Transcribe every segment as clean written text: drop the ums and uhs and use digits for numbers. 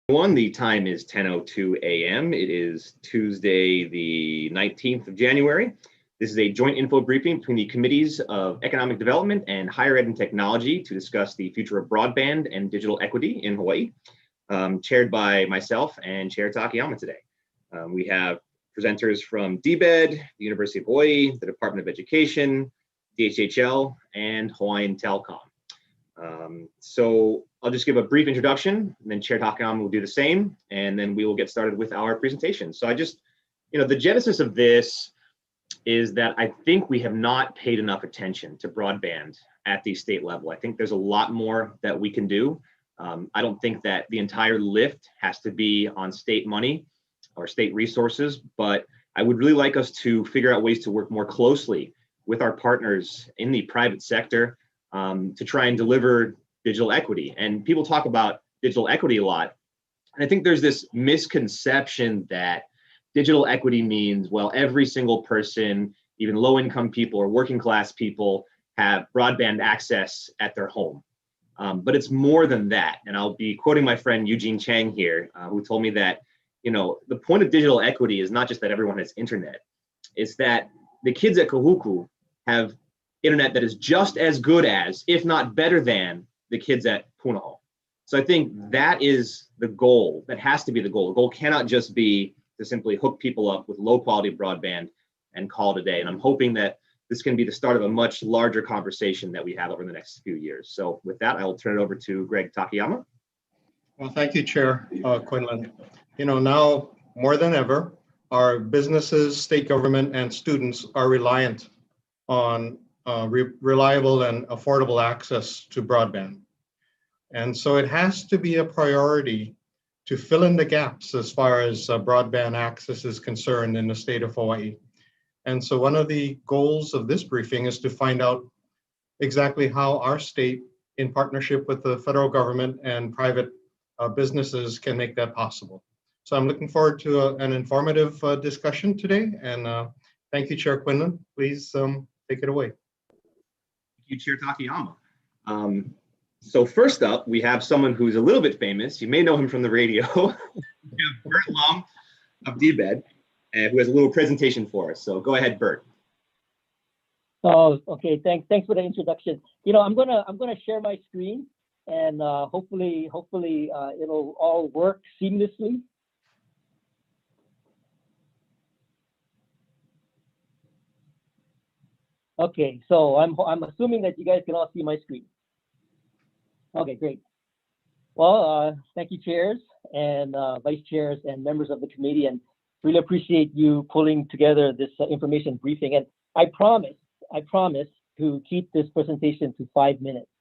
The time is 10:02 a.m. It is Tuesday, the 19th of January. This is a joint info briefing between the Committees of Economic Development and Higher Ed and Technology to discuss the future of broadband and digital equity in Hawaii, chaired by myself and Chair Takayama today. We have presenters from DBED, the University of Hawaii, the Department of Education, DHHL, and Hawaiian Telcom. So I'll just give a brief introduction, and then Chair Takayama will do the same, and then we will get started with our presentation. So the genesis of this is that I think we have not paid enough attention to broadband at the state level. I think there's a lot more that we can do. I don't think that the entire lift has to be on state money or state resources, but I would really like us to figure out ways to work more closely with our partners in the private sector to try and deliver digital equity. And people talk about digital equity a lot. And I think there's this misconception that digital equity means, well, every single person, even low-income people or working class people, have broadband access at their home. But it's more than that. And I'll be quoting my friend Eugene Chang here, who told me that, the point of digital equity is not just that everyone has internet. It's that the kids at Kahuku have internet that is just as good as, if not better than, the kids at Pu'uhonua. So I think that is the goal. That has to be the goal. The goal cannot just be to simply hook people up with low quality broadband and call it a day. And I'm hoping that this can be the start of a much larger conversation that we have over the next few years. So with that, I will turn it over to Greg Takayama. Well, thank you, Chair Quinlan. Now more than ever, our businesses, state government, and students are reliant on reliable and affordable access to broadband. And so it has to be a priority to fill in the gaps as far as broadband access is concerned in the state of Hawaii. And so one of the goals of this briefing is to find out exactly how our state, in partnership with the federal government and private businesses, can make that possible. So I'm looking forward to an informative discussion today. And thank you, Chair Quinlan. Please take it away. Thank you, Chair Takayama. So first up, we have someone who's a little bit famous. You may know him from the radio. We have Bert Long of DBED, who has a little presentation for us. So go ahead, Bert. Oh, okay. Thanks for the introduction. I'm gonna share my screen, and hopefully it'll all work seamlessly. Okay, so I'm assuming that you guys can all see my screen. Okay, great. Well, thank you, chairs and vice chairs and members of the committee, and really appreciate you pulling together this information briefing. And I promise to keep this presentation to 5 minutes.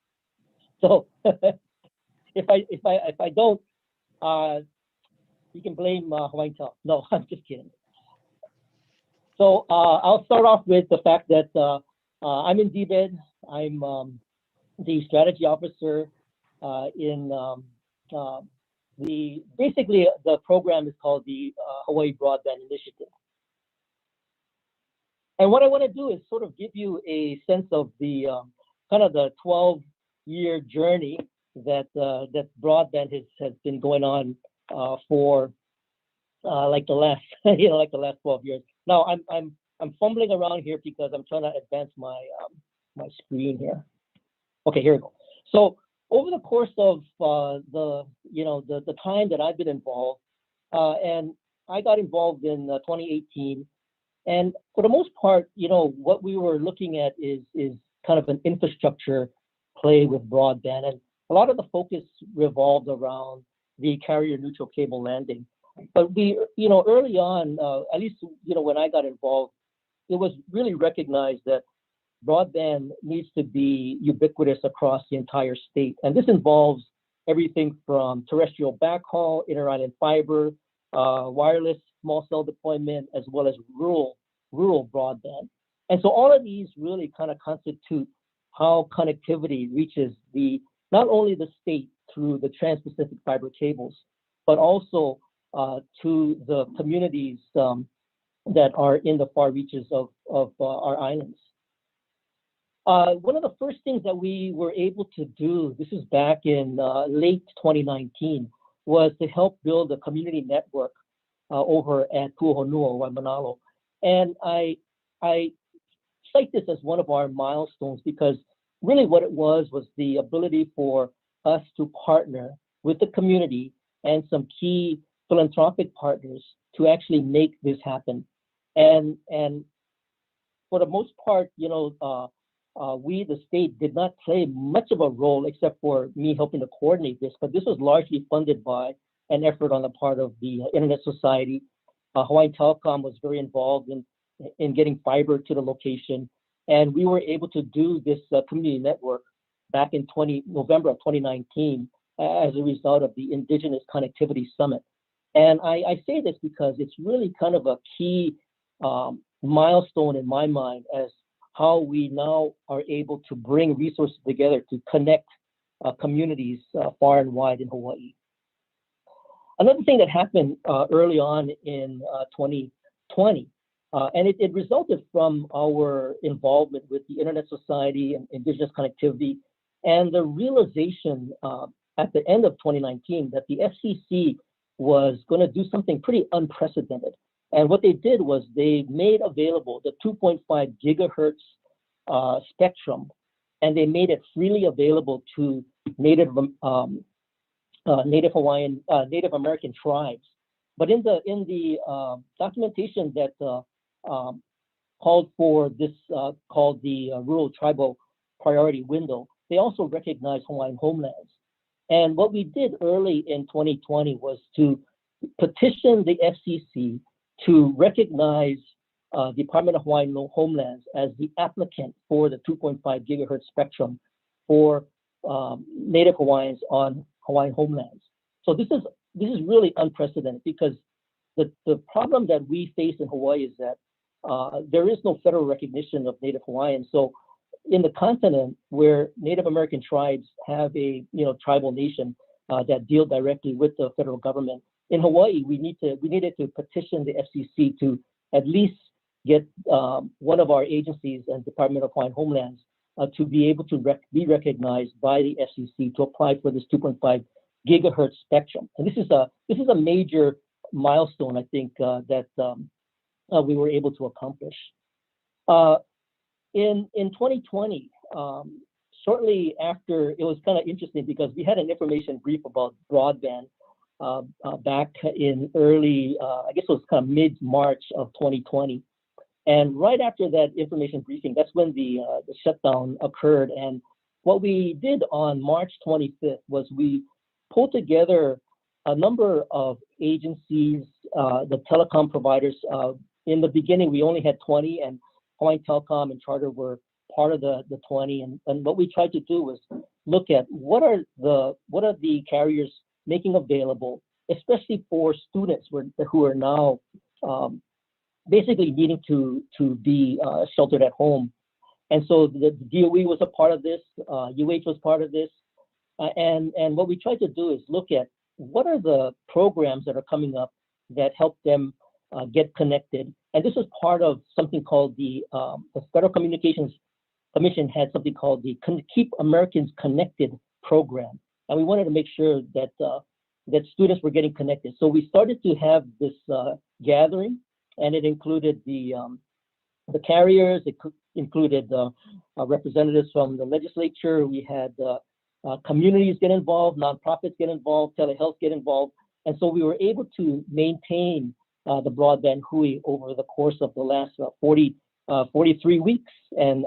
So if I don't, you can blame Hawaiian Tel. No, I'm just kidding. So I'll start off with the fact that I'm in DBED. I'm the strategy officer in basically the program is called the Hawaii Broadband Initiative. And what I want to do is sort of give you a sense of the kind of the 12-year journey that that broadband has been going on for like the last like the last 12 years. Now I'm fumbling around here because I'm trying to advance my my screen here. Okay, here we go. So over the course of the time that I've been involved, and I got involved in 2018, and for the most part, what we were looking at is kind of an infrastructure play with broadband, and a lot of the focus revolved around the carrier neutral cable landing. But we, early on, at least when I got involved, it was really recognized that broadband needs to be ubiquitous across the entire state. And this involves everything from terrestrial backhaul, inter-island fiber, wireless small cell deployment, as well as rural broadband. And so all of these really kind of constitute how connectivity reaches not only the state through the Trans-Pacific fiber cables, but also to the communities that are in the far reaches of our islands. One of the first things that we were able to do, this is back in late 2019, was to help build a community network over at Pu'uhonua, Waimanalo. And I cite this as one of our milestones because really what it was the ability for us to partner with the community and some key philanthropic partners to actually make this happen. And for the most part, you know, we, the state, did not play much of a role except for me helping to coordinate this, but this was largely funded by an effort on the part of the Internet Society. Hawaiian Telecom was very involved in getting fiber to the location, and we were able to do this community network back in November of 2019 as a result of the Indigenous Connectivity Summit. And I say this because it's really kind of a key milestone in my mind as how we now are able to bring resources together to connect communities far and wide in Hawaii. Another thing that happened early on in 2020, and it resulted from our involvement with the Internet Society and Indigenous Connectivity, and the realization at the end of 2019 that the FCC was going to do something pretty unprecedented. And what they did was they made available the 2.5 gigahertz spectrum, and they made it freely available to Native American tribes. But in the documentation that called for this, called the Rural Tribal Priority Window, they also recognized Hawaiian homelands. And what we did early in 2020 was to petition the FCC to recognize Department of Hawaiian Homelands as the applicant for the 2.5 gigahertz spectrum for Native Hawaiians on Hawaiian homelands. So this is really unprecedented because the problem that we face in Hawaii is that there is no federal recognition of Native Hawaiians. So in the continent where Native American tribes have a tribal nation that deal directly with the federal government, in Hawaii we needed to petition the FCC to at least get one of our agencies and Department of Hawaiian Homelands to be able to be recognized by the FCC to apply for this 2.5 gigahertz spectrum. And this is a major milestone, I think, that we were able to accomplish. In 2020, shortly after, it was kind of interesting because we had an information brief about broadband back in early, I guess it was kind of mid-March of 2020. And right after that information briefing, that's when the shutdown occurred. And what we did on March 25th was we pulled together a number of agencies, the telecom providers. In the beginning, we only had 20, and Hawaiian Telecom and Charter were part of the 20. And what we tried to do was look at what are the carriers making available, especially for students who are now basically needing to be sheltered at home. And so the DOE was a part of this, UH was part of this, and what we tried to do is look at what are the programs that are coming up that help them get connected. And this was part of something called the Federal Communications Commission had something called the Keep Americans Connected program, and we wanted to make sure that that students were getting connected. So we started to have this gathering, and it included the carriers, it included representatives from the legislature. We had communities get involved, nonprofits get involved, telehealth get involved, and so we were able to maintain the broadband HIDOE over the course of the last 43 weeks, and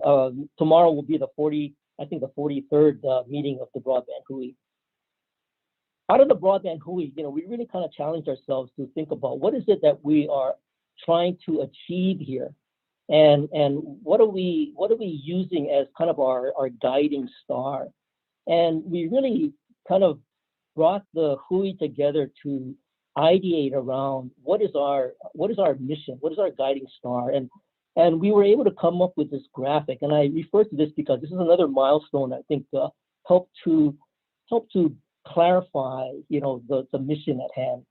tomorrow will be the 43rd meeting of the broadband HIDOE. Out of the broadband HIDOE, we really kind of challenged ourselves to think about what is it that we are trying to achieve here, and what are we using as kind of our guiding star. And we really kind of brought the HIDOE together to ideate around what is our mission, what is our guiding star, and we were able to come up with this graphic. And I refer to this because this is another milestone I think helped to clarify the mission at hand.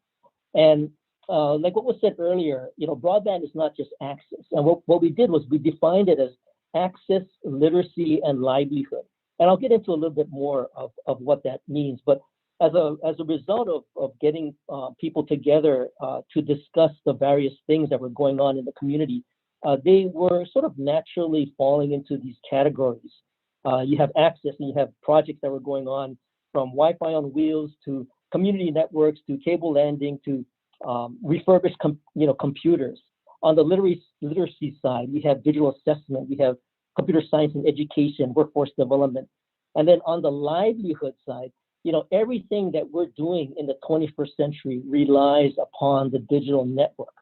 And like what was said earlier, broadband is not just access. And what we did was we defined it as access, literacy, and livelihood. And I'll get into a little bit more of what that means. But as a result of getting people together to discuss the various things that were going on in the community, they were sort of naturally falling into these categories. You have access and you have projects that were going on from Wi-Fi on wheels to community networks to cable landing to refurbished computers. On the literacy side, we have digital assessment, we have computer science and education, workforce development. And then on the livelihood side, everything that we're doing in the 21st century relies upon the digital network.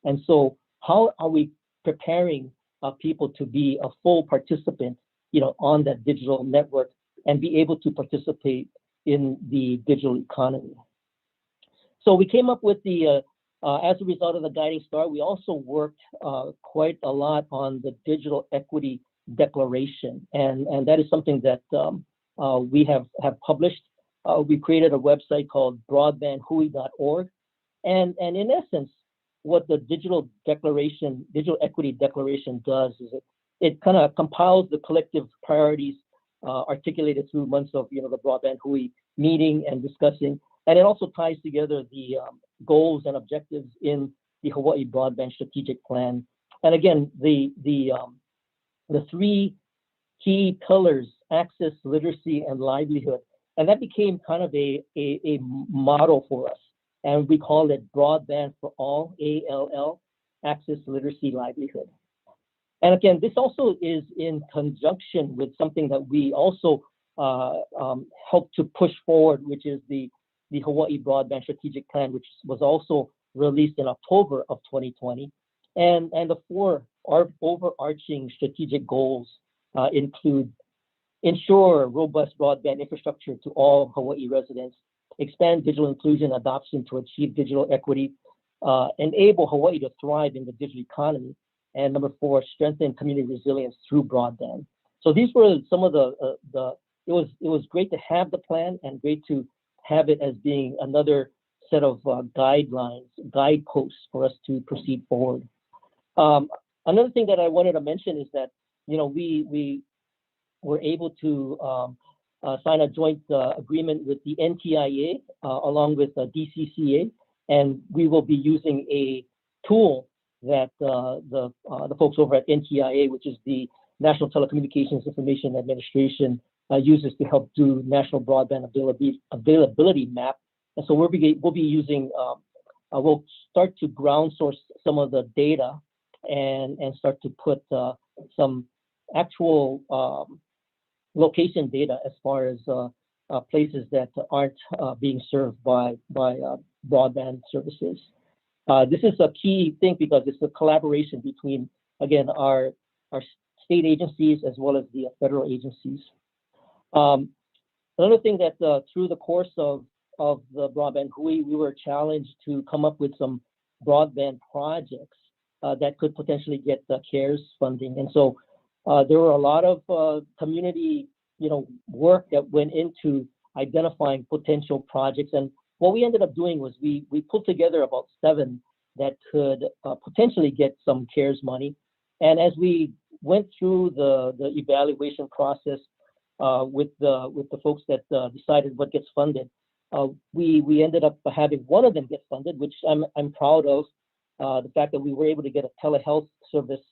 And so how are we preparing people to be a full participant, on that digital network and be able to participate in the digital economy? So we came up with as a result of the guiding star, we also worked quite a lot on the digital equity declaration. And that is something that we have published. We created a website called BroadbandUSA.org. And in essence, what the digital equity declaration does is it kind of compiles the collective priorities articulated through months of the Broadband HUI meeting and discussing. And it also ties together the goals and objectives in the Hawaii Broadband Strategic Plan. And again, the three key pillars, access, literacy, and livelihood. And that became kind of a model for us. And we call it Broadband for All, ALL, access, literacy, livelihood. And again, this also is in conjunction with something that we also helped to push forward, which is the Hawaii Broadband Strategic Plan, which was also released in October of 2020. And the four overarching strategic goals include ensure robust broadband infrastructure to all Hawaii residents, expand digital inclusion adoption to achieve digital equity, enable Hawaii to thrive in the digital economy, and number four, strengthen community resilience through broadband. So these were some of it was great to have the plan and great to have it as being another set of guideposts for us to proceed forward. Another thing that I wanted to mention is that, we were able to sign a joint agreement with the NTIA along with DCCA, and we will be using a tool that the folks over at NTIA, which is the National Telecommunications Information Administration, uses to help do National Broadband Availability Map. And so we'll be using, we'll start to ground source some of the data and start to put some actual location data as far as places that aren't being served by broadband services. This is a key thing because it's a collaboration between, again, our state agencies as well as the federal agencies. Another thing that through the course of the Broadband HUI, we were challenged to come up with some broadband projects that could potentially get the CARES funding. And so there were a lot of community, work that went into identifying potential projects. And what we ended up doing was we put together about 7 that could potentially get some CARES money. And as we went through the evaluation process with the folks that decided what gets funded, we ended up having one of them get funded, which I'm proud of. The fact that we were able to get a telehealth service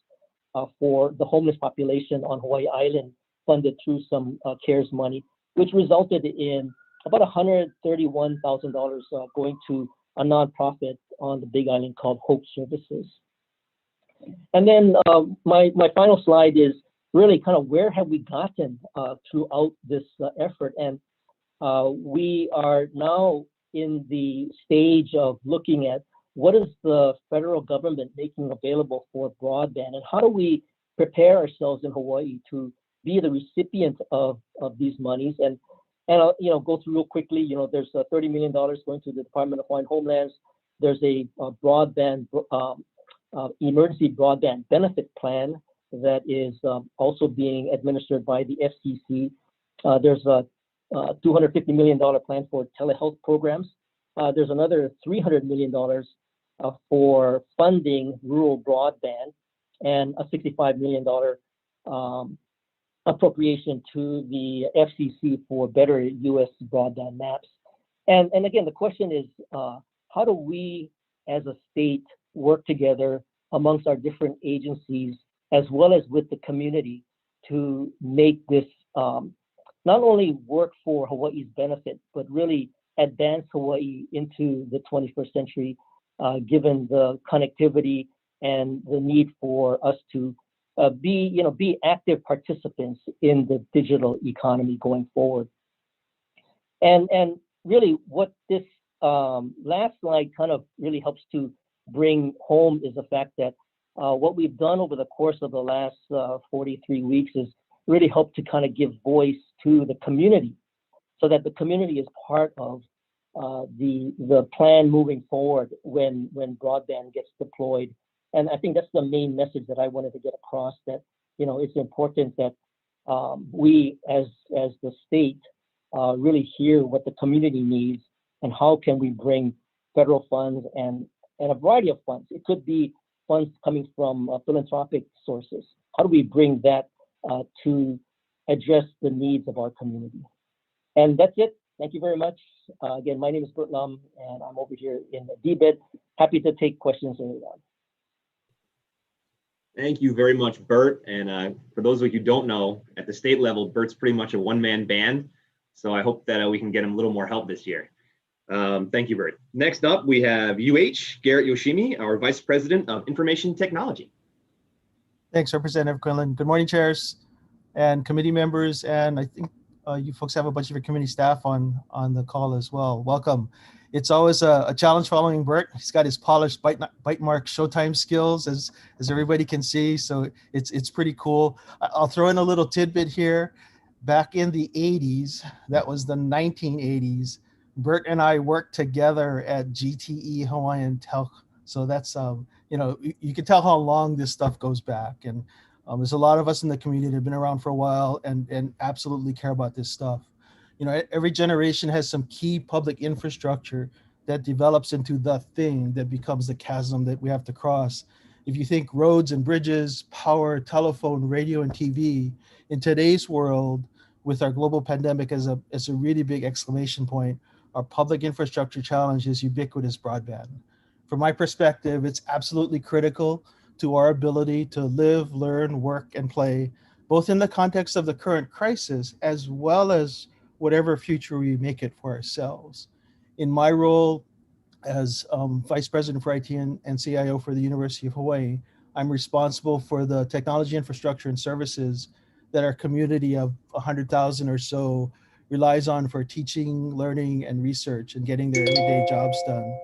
for the homeless population on Hawaii Island funded through some CARES money, which resulted in about $131,000 going to a nonprofit on the Big Island called Hope Services. And then my final slide is really kind of where have we gotten throughout this effort. And we are now in the stage of looking at what is the federal government making available for broadband, and how do we prepare ourselves in Hawaii to be the recipient of these monies. And I'll go through real quickly. There's $30 million going to the Department of Hawaiian Homelands. There's a broadband emergency broadband benefit plan that is also being administered by the FCC. There's a $250 million plan for telehealth programs. There's another $300 million for funding rural broadband, and a $65 million appropriation to the FCC for better U.S. broadband maps. And again, the question is, how do we as a state work together amongst our different agencies, as well as with the community, to make this not only work for Hawaii's benefit, but really advance Hawaii into the 21st century, given the connectivity and the need for us to be active participants in the digital economy going forward. And really, what this last slide kind of really helps to bring home is the fact that what we've done over the course of the last 43 weeks is really help to kind of give voice to the community, so that the community is part of the plan moving forward when broadband gets deployed. And I think that's the main message that I wanted to get across, that it's important that we as the state really hear what the community needs, and how can we bring federal funds and a variety of funds. It could be funds coming from philanthropic sources. How do we bring that to address the needs of our community? And that's it. Thank you very much. Again, my name is Bert Lum, and I'm over here in DBED. Happy to take questions early on. Thank you very much, Bert. And for those of you who don't know, at the state level, Bert's pretty much a one-man band. So I hope that we can get him a little more help this year. Thank you, Bert. Next up, we have Garrett Yoshimi, our Vice President of Information Technology. Thanks, Representative Quinlan. Good morning, chairs and committee members. And I think you folks have a bunch of your committee staff on the call as well. Welcome. It's always a challenge following Bert. He's got his polished bite mark Showtime skills, as everybody can see. So it's pretty cool. I'll throw in a little tidbit here. Back in the 80s, that was the 1980s, Bert and I worked together at GTE Hawaiian Telco. So that's, you can tell how long this stuff goes back. And there's a lot of us in the community that have been around for a while and absolutely care about this stuff. Every generation has some key public infrastructure that develops into the thing that becomes the chasm that we have to cross. If you think roads and bridges, power, telephone, radio, and TV, in today's world, with our global pandemic as a really big exclamation point, our public infrastructure challenge is ubiquitous broadband. From my perspective, it's absolutely critical to our ability to live, learn, work, and play, both in the context of the current crisis, as well as whatever future we make it for ourselves. In my role as Vice President for IT and CIO for the University of Hawaii, I'm responsible for the technology infrastructure and services that our community of 100,000 or so relies on for teaching, learning, and research, and getting their everyday jobs done.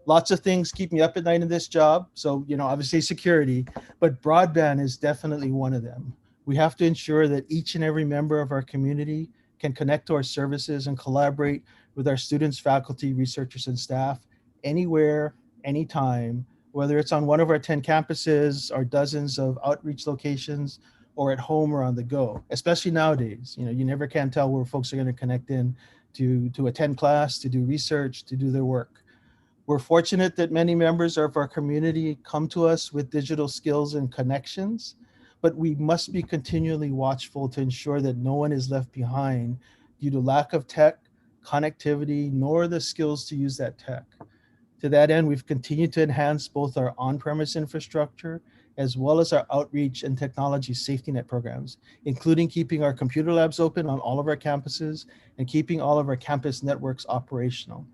Lots of things keep me up at night in this job. So, obviously security, but broadband is definitely one of them. We have to ensure that each and every member of our community can connect to our services and collaborate with our students, faculty, researchers, and staff anywhere, anytime, whether it's on one of our 10 campuses, our dozens of outreach locations, or at home or on the go, especially nowadays. You never can tell where folks are going to connect in to attend class, to do research, to do their work. We're fortunate that many members of our community come to us with digital skills and connections, but we must be continually watchful to ensure that no one is left behind due to lack of tech, connectivity, nor the skills to use that tech. To that end, we've continued to enhance both our on-premise infrastructure as well as our outreach and technology safety net programs, including keeping our computer labs open on all of our campuses and keeping all of our campus networks operational.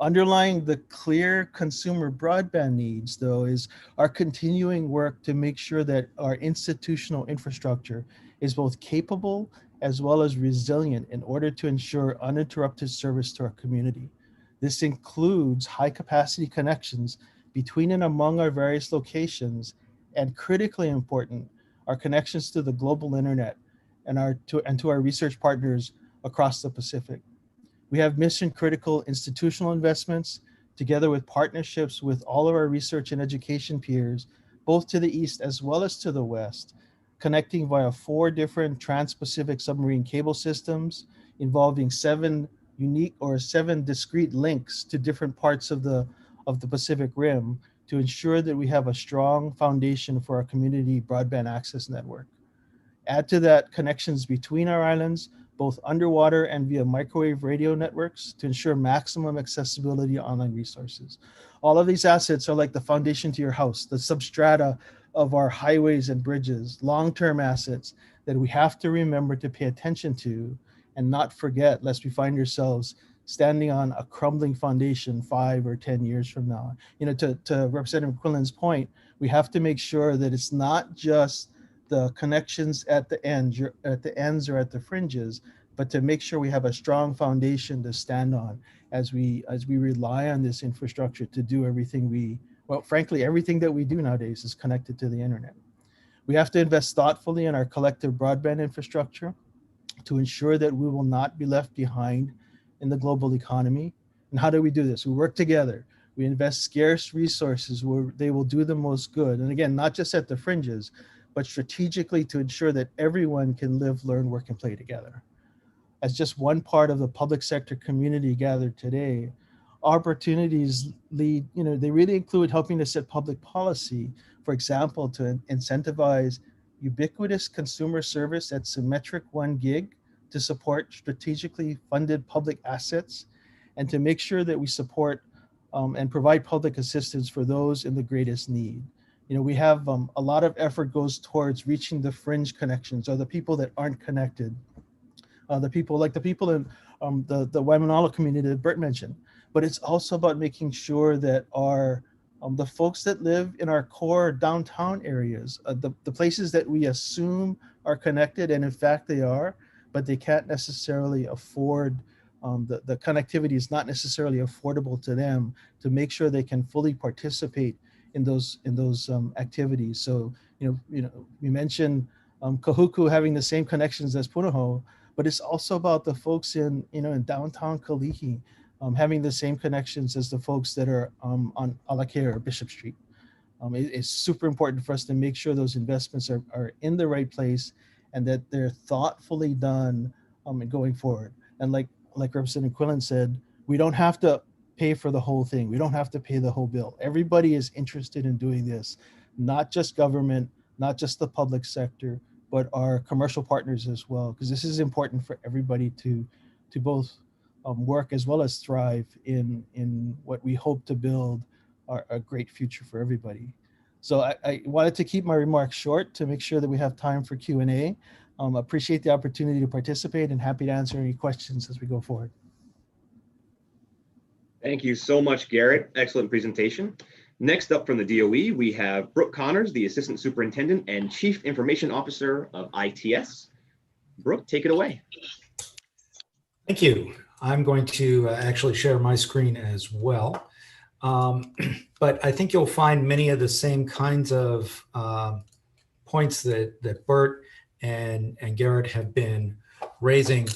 Underlying the clear consumer broadband needs, though, is our continuing work to make sure that our institutional infrastructure is both capable as well as resilient in order to ensure uninterrupted service to our community. This includes high capacity connections between and among our various locations, and critically important, our connections to the global internet and to our research partners across the Pacific. We have mission critical institutional investments together with partnerships with all of our research and education peers, both to the east as well as to the west, connecting via 4 different trans-Pacific submarine cable systems involving 7 discrete links to different parts of the Pacific Rim to ensure that we have a strong foundation for our community broadband access network. Add to that connections between our islands, both underwater and via microwave radio networks to ensure maximum accessibility to online resources. All of these assets are like the foundation to your house, the substrata of our highways and bridges, long-term assets that we have to remember to pay attention to and not forget, lest we find ourselves standing on a crumbling foundation 5 or 10 years from now. You know, to Representative Quinlan's point, we have to make sure that it's not just the connections at the ends or at the fringes, but to make sure we have a strong foundation to stand on as we rely on this infrastructure to do everything frankly, everything that we do nowadays is connected to the internet. We have to invest thoughtfully in our collective broadband infrastructure to ensure that we will not be left behind in the global economy. And how do we do this? We work together. We invest scarce resources where they will do the most good. And again, not just at the fringes, but strategically to ensure that everyone can live, learn, work, and play together. As just one part of the public sector community gathered today, opportunities lead, they really include helping to set public policy, for example, to incentivize ubiquitous consumer service at symmetric 1 gig to support strategically funded public assets, and to make sure that we support and provide public assistance for those in the greatest need. We have a lot of effort goes towards reaching the fringe connections, or the people that aren't connected, the people in the Waimanalo community that Bert mentioned. But it's also about making sure that the folks that live in our core downtown areas, the places that we assume are connected, and in fact they are, but they can't necessarily afford, the connectivity is not necessarily affordable to them, to make sure they can fully participate in those activities. So, we mentioned Kahuku having the same connections as Pu'uhonua, but it's also about the folks in downtown Kalihi having the same connections as the folks that are on Alakea or Bishop Street. It's super important for us to make sure those investments are in the right place and that they're thoughtfully done going forward. And like Representative Quillen said, we don't have to pay for the whole thing. We don't have to pay the whole bill. Everybody is interested in doing this, not just government, not just the public sector, but our commercial partners as well, because this is important for everybody to both work as well as thrive in what we hope to build a great future for everybody. So I wanted to keep my remarks short to make sure that we have time for Q&A. Appreciate the opportunity to participate and happy to answer any questions as we go forward. Thank you so much, Garrett. Excellent presentation. Next up from the DOE, we have Brooke Connors, the Assistant Superintendent and Chief Information Officer of ITS. Brooke, take it away. Thank you. I'm going to actually share my screen as well. But I think you'll find many of the same kinds of points that Bert and Garrett have been raising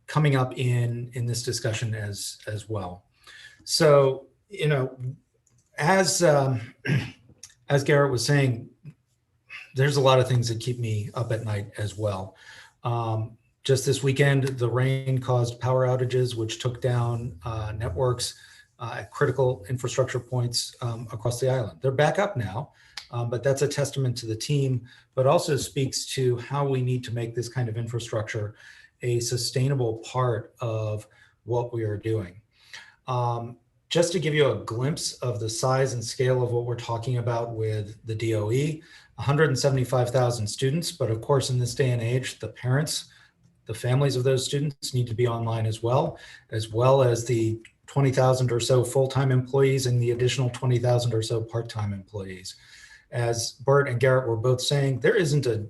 coming up in this discussion as well. So, as Garrett was saying, there's a lot of things that keep me up at night as well. Just this weekend, the rain caused power outages, which took down networks at critical infrastructure points across the island. They're back up now, but that's a testament to the team, but also speaks to how we need to make this kind of infrastructure a sustainable part of what we are doing. Just to give you a glimpse of the size and scale of what we're talking about with the DOE, 175,000 students, but of course in this day and age, the parents, the families of those students need to be online as well as the 20,000 or so full-time employees and the additional 20,000 or so part-time employees. As Bert and Garrett were both saying, there isn't a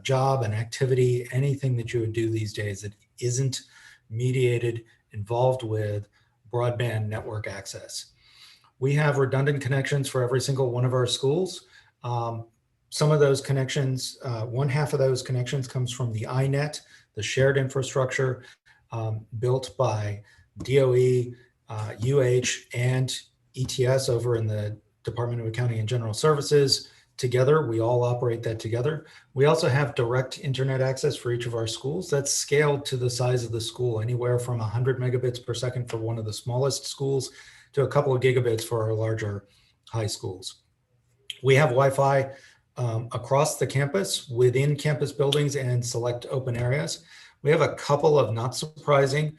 job, an activity, anything that you would do these days that isn't mediated, involved with broadband network access. We have redundant connections for every single one of our schools. Some of those connections, one half of those connections comes from the iNet, the shared infrastructure built by DOE, UH, and ETS over in the Department of Accounting and General Services. Together, we all operate that together. We also have direct internet access for each of our schools. That's scaled to the size of the school, anywhere from 100 megabits per second for one of the smallest schools to a couple of gigabits for our larger high schools. We have Wi-Fi across the campus, within campus buildings and select open areas. We have a couple of not surprising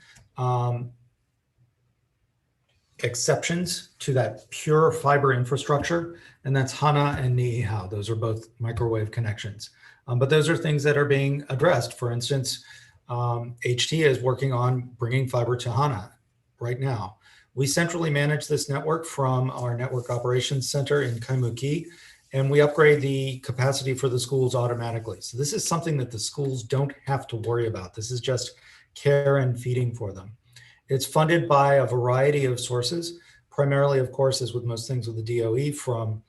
exceptions to that pure fiber infrastructure, and that's HANA and Niihau. Those are both microwave connections. But those are things that are being addressed. For instance, HT is working on bringing fiber to HANA right now. We centrally manage this network from our network operations center in Kaimuki, and we upgrade the capacity for the schools automatically. So this is something that the schools don't have to worry about. This is just care and feeding for them. It's funded by a variety of sources, primarily, of course, as with most things with the DOE, from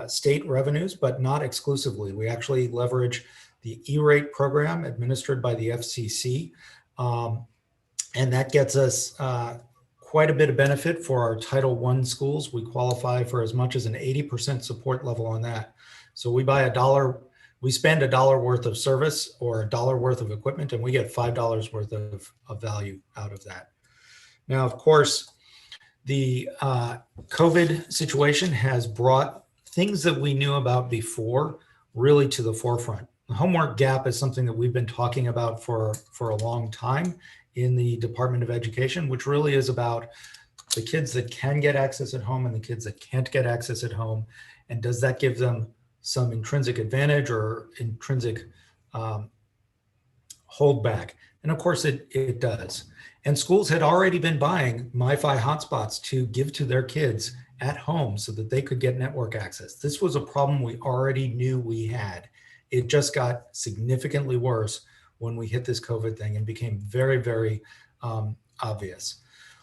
state revenues, but not exclusively. We actually leverage the E-rate program administered by the FCC, and that gets us quite a bit of benefit for our Title I schools. We qualify for as much as an 80% support level on that. So we spend $1 worth of service or $1 worth of equipment, and we get $5 worth of value out of that. Now, of course, the COVID situation has brought things that we knew about before really to the forefront. The homework gap is something that we've been talking about for a long time in the Department of Education, which really is about the kids that can get access at home and the kids that can't get access at home. And does that give them some intrinsic advantage or intrinsic holdback? And of course it does. And schools had already been buying MiFi hotspots to give to their kids at home so that they could get network access. This was a problem we already knew we had. It just got significantly worse when we hit this COVID thing and became very, very obvious.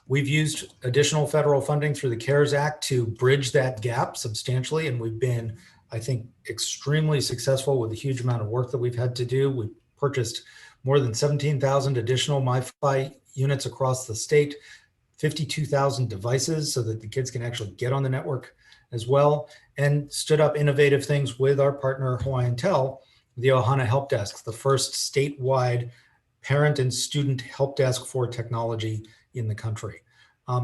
We've used additional federal funding through the CARES Act to bridge that gap substantially, and we've been, I think, extremely successful with the huge amount of work that we've had to do. We've purchased more than 17,000 additional MiFi units across the state, 52,000 devices so that the kids can actually get on the network as well, and stood up innovative things with our partner Hawaiian Tel, the Ohana Help Desk, the first statewide parent and student help desk for technology in the country.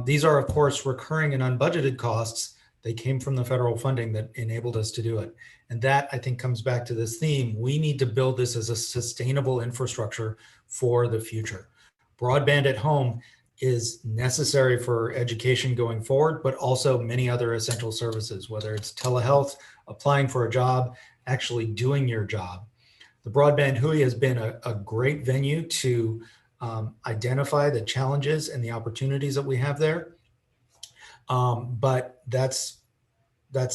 These are, of course, recurring and unbudgeted costs. They came from the federal funding that enabled us to do it. And that, I think, comes back to this theme. We need to build this as a sustainable infrastructure for the future. Broadband at home is necessary for education going forward, but also many other essential services, whether it's telehealth, applying for a job, actually doing your job. The Broadband HIDOE has been a great venue to identify the challenges and the opportunities that we have there. But that's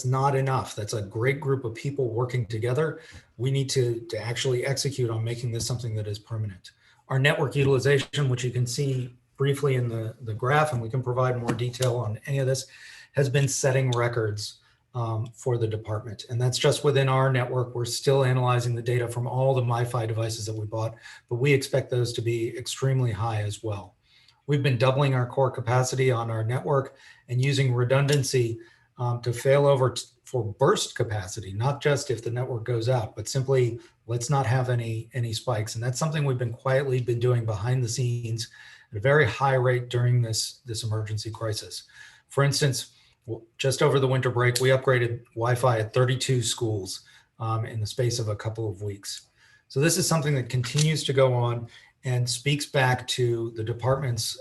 not enough. That's a great group of people working together. We need to actually execute on making this something that is permanent. Our network utilization, which you can see briefly in the graph, and we can provide more detail on any of this, has been setting records for the department. And that's just within our network. We're still analyzing the data from all the MiFi devices that we bought, but we expect those to be extremely high as well. We've been doubling our core capacity on our network and using redundancy to fail over for burst capacity, not just if the network goes out, but simply let's not have any spikes. And that's something we've been quietly doing behind the scenes at a very high rate during this emergency crisis. For instance, just over the winter break, we upgraded Wi-Fi at 32 schools in the space of a couple of weeks. So this is something that continues to go on and speaks back to the department's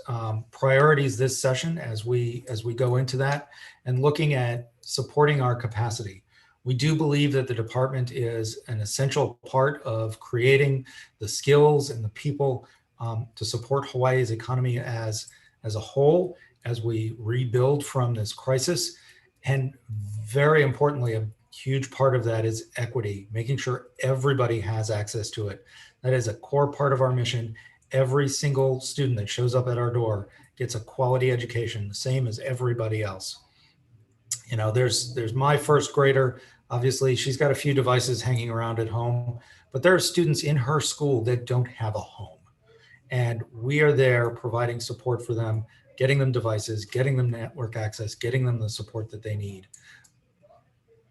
priorities this session as we go into that and looking at supporting our capacity. We do believe that the department is an essential part of creating the skills and the people to support Hawaii's economy as a whole, as we rebuild from this crisis. And very importantly, a huge part of that is equity, making sure everybody has access to it. That is a core part of our mission. Every single student that shows up at our door gets a quality education, the same as everybody else. You know, there's my first grader. Obviously, she's got a few devices hanging around at home, but there are students in her school that don't have a home. And we are there providing support for them, getting them devices, getting them network access, getting them the support that they need.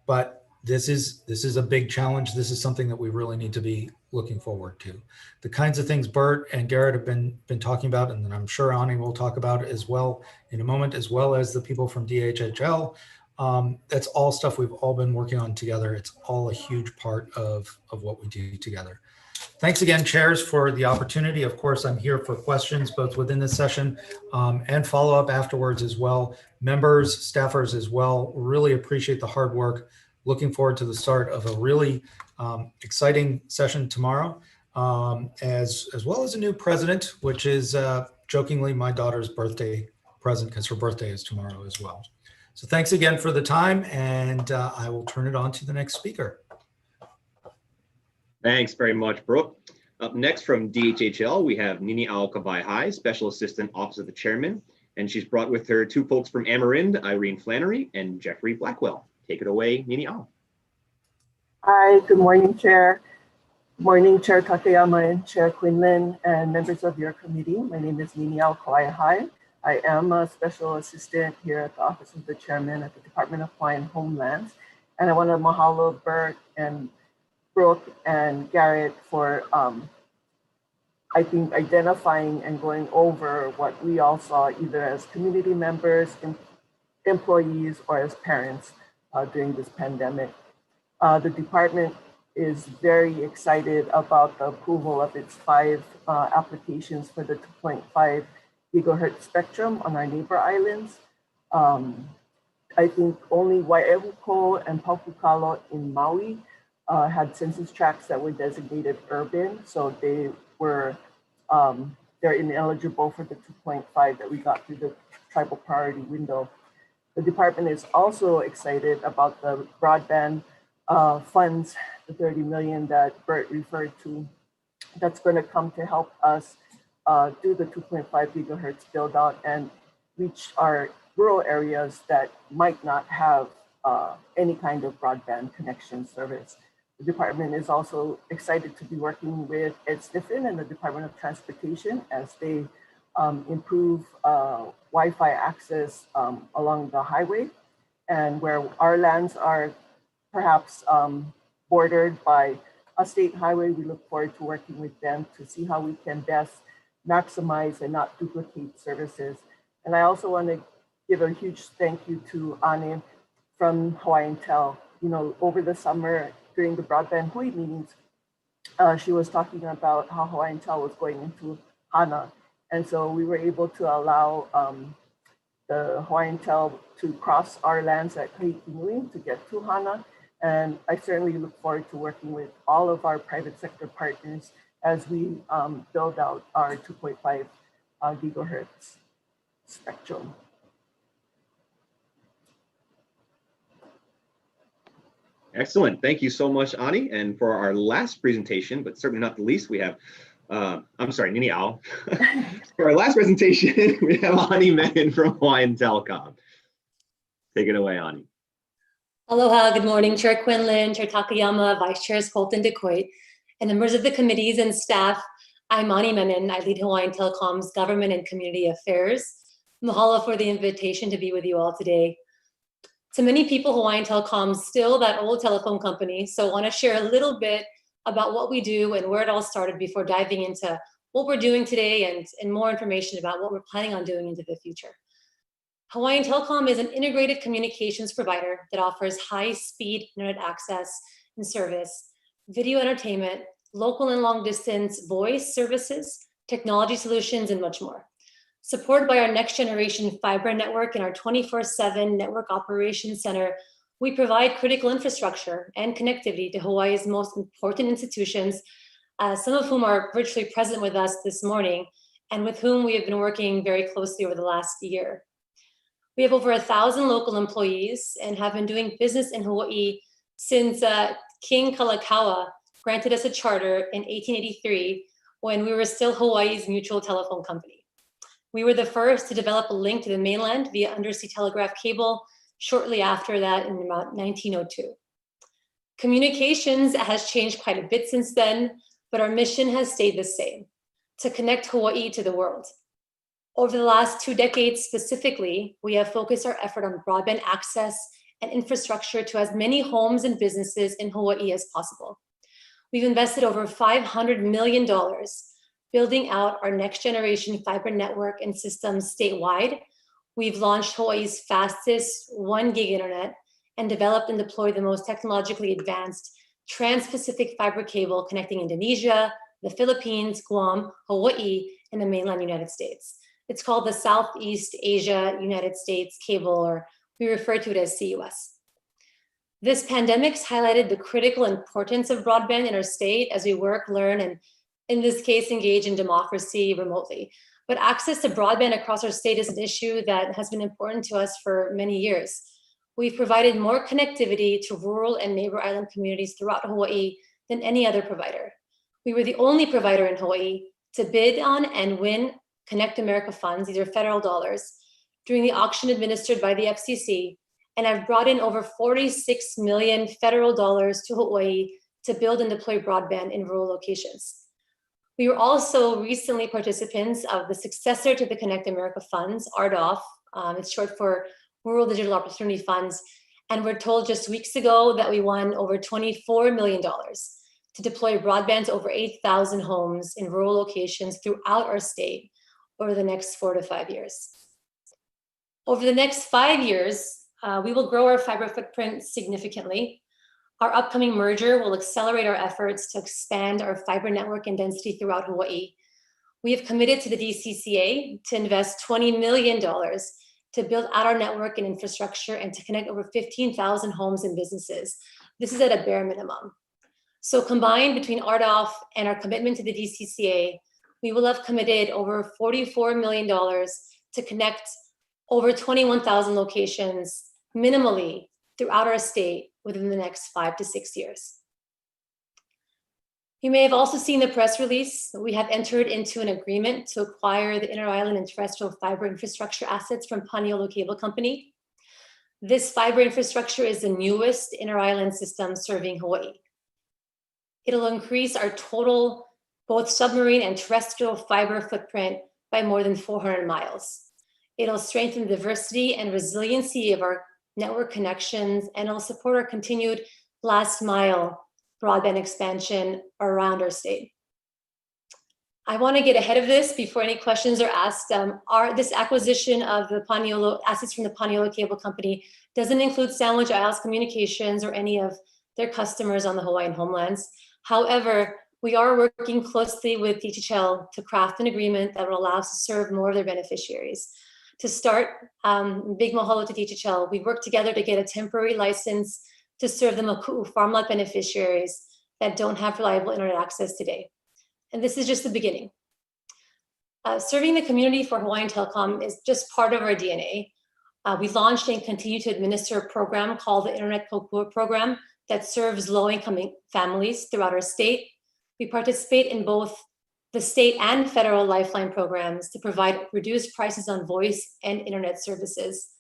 But this is a big challenge. This is something that we really need to be looking forward to. The kinds of things Bert and Garrett have been talking about, and then I'm sure Ani will talk about as well in a moment, as well as the people from DHHL. That's all stuff we've all been working on together. It's all a huge part of what we do together. Thanks again, chairs, for the opportunity. Of course, I'm here for questions both within this session and follow-up afterwards as well. Members, staffers as well, really appreciate the hard work. Looking forward to the start of a really exciting session tomorrow, as well as a new president, which is jokingly my daughter's birthday present because her birthday is tomorrow as well. So thanks again for the time, and I will turn it on to the next speaker. Thanks very much, Brooke. Up next from DHHL, we have Nini Ao-Kavaihai, Special Assistant Office of the Chairman, and she's brought with her two folks from Amarind, Irene Flannery and Jeffrey Blackwell. Take it away, Nini Ao. Hi, good morning, Chair. Good morning, Chair Takayama and Chair Quinlan and members of your committee. My name is Nini Ao-Kavaihai. I am a Special Assistant here at the Office of the Chairman at the Department of Hawaiian Homelands. And I want to mahalo Bert and Brooke and Garrett for, I think, identifying and going over what we all saw either as community members, employees, or as parents during this pandemic. The department is very excited about the approval of its 5 applications for the 2.5 gigahertz spectrum on our neighbor islands. I think only Wai'ehuko and Paupukalo in Maui had census tracts that were designated urban, so they were they're ineligible for the 2.5 that we got through the tribal priority window. The department is also excited about the broadband funds, the 30 million that Bert referred to, that's going to come to help us do the 2.5 gigahertz build out and reach our rural areas that might not have any kind of broadband connection service. The department is also excited to be working with Ed Sniffen and the Department of Transportation as they improve Wi-Fi access along the highway, and where our lands are perhaps bordered by a state highway. We look forward to working with them to see how we can best maximize and not duplicate services. And I also want to give a huge thank you to Ane from Hawaiian Tel. You know, over the summer during the Broadband Hui meetings, she was talking about how Hawaiian Tel was going into Hana. And so we were able to allow the Hawaiian Tel to cross our lands at Kahikinui to get to Hana. And I certainly look forward to working with all of our private sector partners as we build out our 2.5 gigahertz spectrum. Excellent. Thank you so much, Ani. And for our last presentation, but certainly not the least, we have, I'm sorry, Nini Ao. For our last presentation, we have Ani Menon from Hawaiian Telecom. Take it away, Ani. Aloha, good morning, Chair Quinlan, Chair Takayama, Vice Chairs Holt and DeCoit, and members of the committees and staff. I'm Ani Menon. I lead Hawaiian Telecom's Government and Community Affairs. Mahalo for the invitation to be with you all today. To many people, Hawaiian Telecom's still that old telephone company, so I want to share a little bit about what we do and where it all started before diving into what we're doing today and more information about what we're planning on doing into the future. Hawaiian Telecom is an integrated communications provider that offers high-speed internet access and service, video entertainment, local and long-distance voice services, technology solutions, and much more. Supported by our next-generation fiber network and our 24/7 network operations center, we provide critical infrastructure and connectivity to Hawaii's most important institutions, some of whom are virtually present with us this morning, and with whom we have been working very closely over the last year. We have over 1,000 local employees and have been doing business in Hawaii since King Kalakaua granted us a charter in 1883 when we were still Hawaii's mutual telephone company. We were the first to develop a link to the mainland via undersea telegraph cable shortly after that in about 1902. Communications has changed quite a bit since then, but our mission has stayed the same: to connect Hawaii to the world. Over the last 2 decades specifically, we have focused our effort on broadband access and infrastructure to as many homes and businesses in Hawaii as possible. We've invested over $500 million building out our next generation fiber network and systems statewide. We've launched Hawaii's fastest 1 gig internet and developed and deployed the most technologically advanced trans-Pacific fiber cable connecting Indonesia, the Philippines, Guam, Hawaii, and the mainland United States. It's called the Southeast Asia United States Cable, or we refer to it as CUS. This pandemic's highlighted the critical importance of broadband in our state as we work, learn, and in this case, engage in democracy remotely. But access to broadband across our state is an issue that has been important to us for many years. We've provided more connectivity to rural and neighbor island communities throughout Hawaii than any other provider. We were the only provider in Hawaii to bid on and win Connect America funds, these are federal dollars, during the auction administered by the FCC, and I've brought in over 46 million federal dollars to Hawaii to build and deploy broadband in rural locations. We were also recently participants of the successor to the Connect America funds, RDOF, it's short for Rural Digital Opportunity Funds, and we're told just weeks ago that we won over $24 million to deploy broadband to over 8,000 homes in rural locations throughout our state over the next 4 to 5 years. Over the next 5 years, we will grow our fiber footprint significantly. Our upcoming merger will accelerate our efforts to expand our fiber network and density throughout Hawaii. We have committed to the DCCA to invest $20 million to build out our network and infrastructure and to connect over 15,000 homes and businesses. This is at a bare minimum. So combined between RDOF and our commitment to the DCCA, we will have committed over $44 million to connect over 21,000 locations minimally throughout our state within the next 5 to 6 years. You may have also seen the press release. We have entered into an agreement to acquire the inter-island and terrestrial fiber infrastructure assets from Paniolo Cable Company. This fiber infrastructure is the newest inter-island system serving Hawaii. It'll increase our total both submarine and terrestrial fiber footprint by more than 400 miles. It'll strengthen the diversity and resiliency of our network connections, and it'll support our continued last mile broadband expansion around our state. I want to get ahead of this before any questions are asked. This acquisition of the Paniolo assets from the Paniolo Cable Company doesn't include Sandwich Isles Communications or any of their customers on the Hawaiian homelands. However, we are working closely with DHHL to craft an agreement that will allow us to serve more of their beneficiaries. To start, big mahalo to DHHL. We worked together to get a temporary license to serve the Maku'u farm lot beneficiaries that don't have reliable internet access today. And this is just the beginning. Serving the community for Hawaiian Telecom is just part of our DNA. We launched and continue to administer a program called the Internet Kokua Program that serves low-income families throughout our state. We participate in both the state and federal lifeline programs to provide reduced prices on voice and internet services.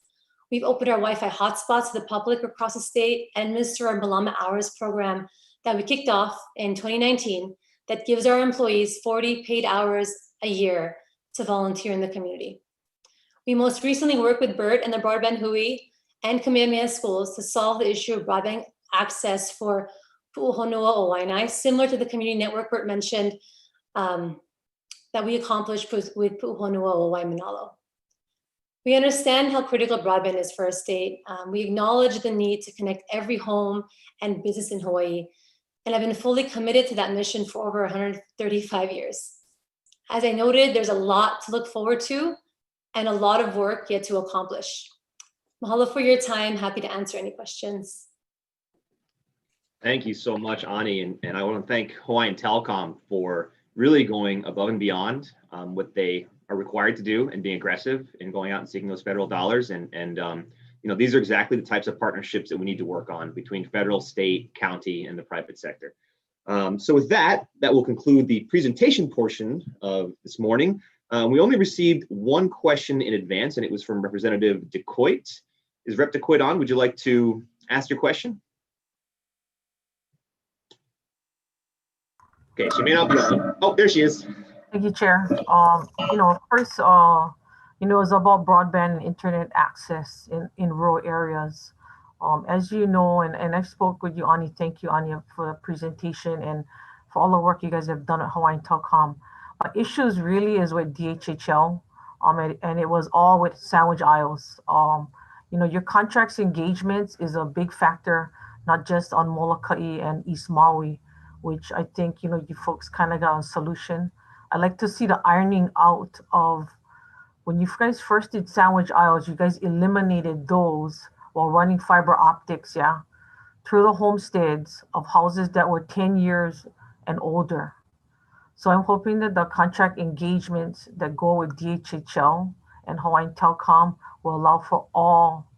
We've opened our Wi-Fi hotspots to the public across the state and administer our Malama Hours program that we kicked off in 2019 that gives our employees 40 paid hours a year to volunteer in the community. We most recently worked with BERT and the Broadband HIDOE and Kamehameha schools to solve the issue of broadband access for Pu'uhonua o Waianae, similar to the community network BERT mentioned that we accomplished with Pu'uhonua o Waimanalo. We understand how critical broadband is for our state. We acknowledge the need to connect every home and business in Hawaii, and I've been fully committed to that mission for over 135 years. As I noted, there's a lot to look forward to and a lot of work yet to accomplish. Mahalo for your time. Happy to answer any questions. Thank you so much, Ani, and I want to thank Hawaiian Telecom for really going above and beyond what they are required to do and being aggressive in going out and seeking those federal dollars. And you know, these are exactly the types of partnerships that we need to work on between federal, state, county, and the private sector. So with that, that will conclude the presentation portion of this morning. We only received one question in advance, and it was from Representative DeCoit. Is Rep. DeCoit on? Would you like to ask your question? Okay, she may not be on. Oh, there she is. Thank you, Chair. First, it's about broadband internet access in rural areas. As you know, and I spoke with you, Ani. Thank you, Ani, for the presentation and for all the work you guys have done at Hawaiian Telecom. Issues really is with DHHL, and it was all with Sandwich Isles. Your contracts engagements is a big factor not just on Molokai and East Maui, which I think, you folks kind of got a solution. I'd like to see the ironing out of when you guys first did Sandwich Isles, you guys eliminated those while running fiber optics, yeah, through the homesteads of houses that were 10 years and older. So I'm hoping that the contract engagements that go with DHHL and Hawaiian Telcom will allow for all